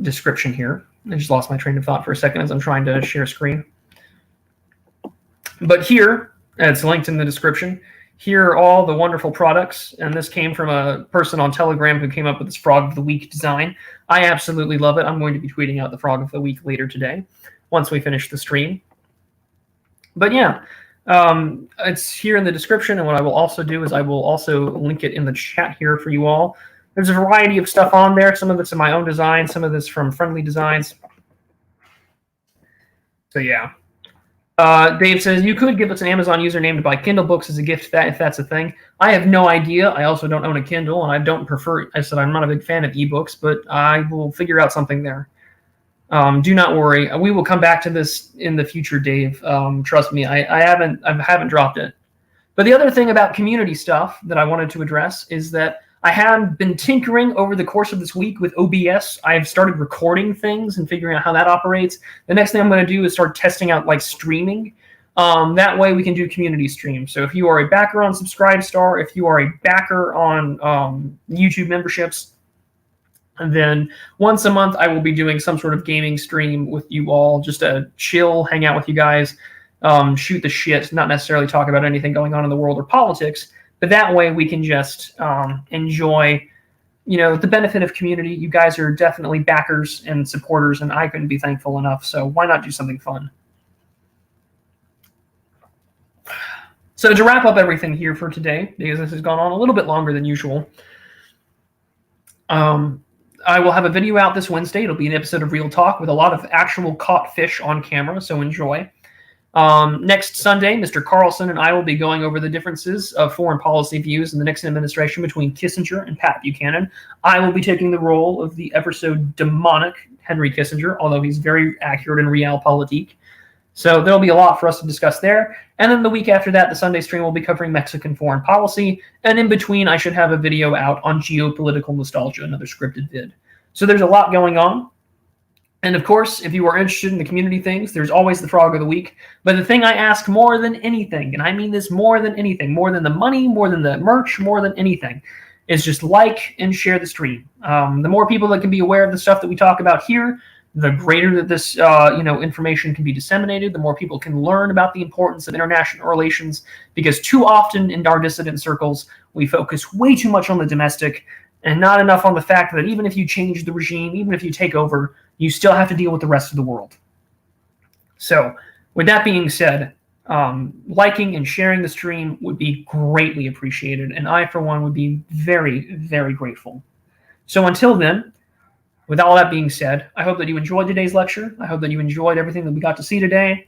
description here. I just lost my train of thought for a second as I'm trying to share screen. But here, it's linked in the description, here are all the wonderful products, and this came from a person on Telegram who came up with this Frog of the Week design. I absolutely love it. I'm going to be tweeting out the Frog of the Week later today, once we finish the stream. But yeah, it's here in the description, and what I will also do is I will also link it in the chat here for you all. There's a variety of stuff on there. Some of it's in my own design, some of this from Friendly Designs. So yeah. Dave says, you could give us an Amazon username to buy Kindle books as a gift, if that's a thing. I have no idea. I also don't own a Kindle, and I don't prefer, I said I'm not a big fan of ebooks, but I will figure out something there. Do not worry. We will come back to this in the future, Dave. Trust me, I haven't dropped it. But the other thing about community stuff that I wanted to address is that I have been tinkering over the course of this week with OBS. I've started recording things and figuring out how that operates. The next thing I'm going to do is start testing out streaming. That way we can do community streams. So if you are a backer on Subscribestar, if you are a backer on YouTube memberships, then once a month I will be doing some sort of gaming stream with you all, just to chill, hang out with you guys, shoot the shit, not necessarily talk about anything going on in the world or politics. But that way we can just enjoy, the benefit of community. You guys are definitely backers and supporters, and I couldn't be thankful enough. So why not do something fun? So to wrap up everything here for today, because this has gone on a little bit longer than usual, I will have a video out this Wednesday. It'll be an episode of Real Talk with a lot of actual caught fish on camera, so enjoy. Next Sunday, Mr. Carlson and I will be going over the differences of foreign policy views in the Nixon administration between Kissinger and Pat Buchanan. I will be taking the role of the ever so demonic Henry Kissinger, although he's very accurate in realpolitik. So there'll be a lot for us to discuss there. And then the week after that, the Sunday stream will be covering Mexican foreign policy. And in between, I should have a video out on geopolitical nostalgia, another scripted vid. So there's a lot going on. And of course, if you are interested in the community things, there's always the Frog of the Week. But the thing I ask more than anything, and I mean this more than anything, more than the money, more than the merch, more than anything, is just like and share the stream. The more people that can be aware of the stuff that we talk about here, the greater that this information can be disseminated, the more people can learn about the importance of international relations, because too often in our dissident circles, we focus way too much on the domestic and not enough on the fact that even if you change the regime, even if you take over, you still have to deal with the rest of the world. So with that being said, liking and sharing the stream would be greatly appreciated, and I, for one, would be very, very grateful. So until then, with all that being said, I hope that you enjoyed today's lecture. I hope that you enjoyed everything that we got to see today.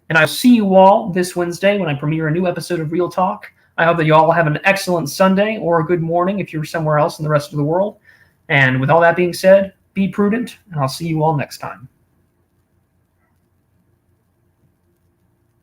And I'll see you all this Wednesday when I premiere a new episode of Real Talk. I hope that you all have an excellent Sunday or a good morning if you're somewhere else in the rest of the world. And with all that being said, be prudent, and I'll see you all next time.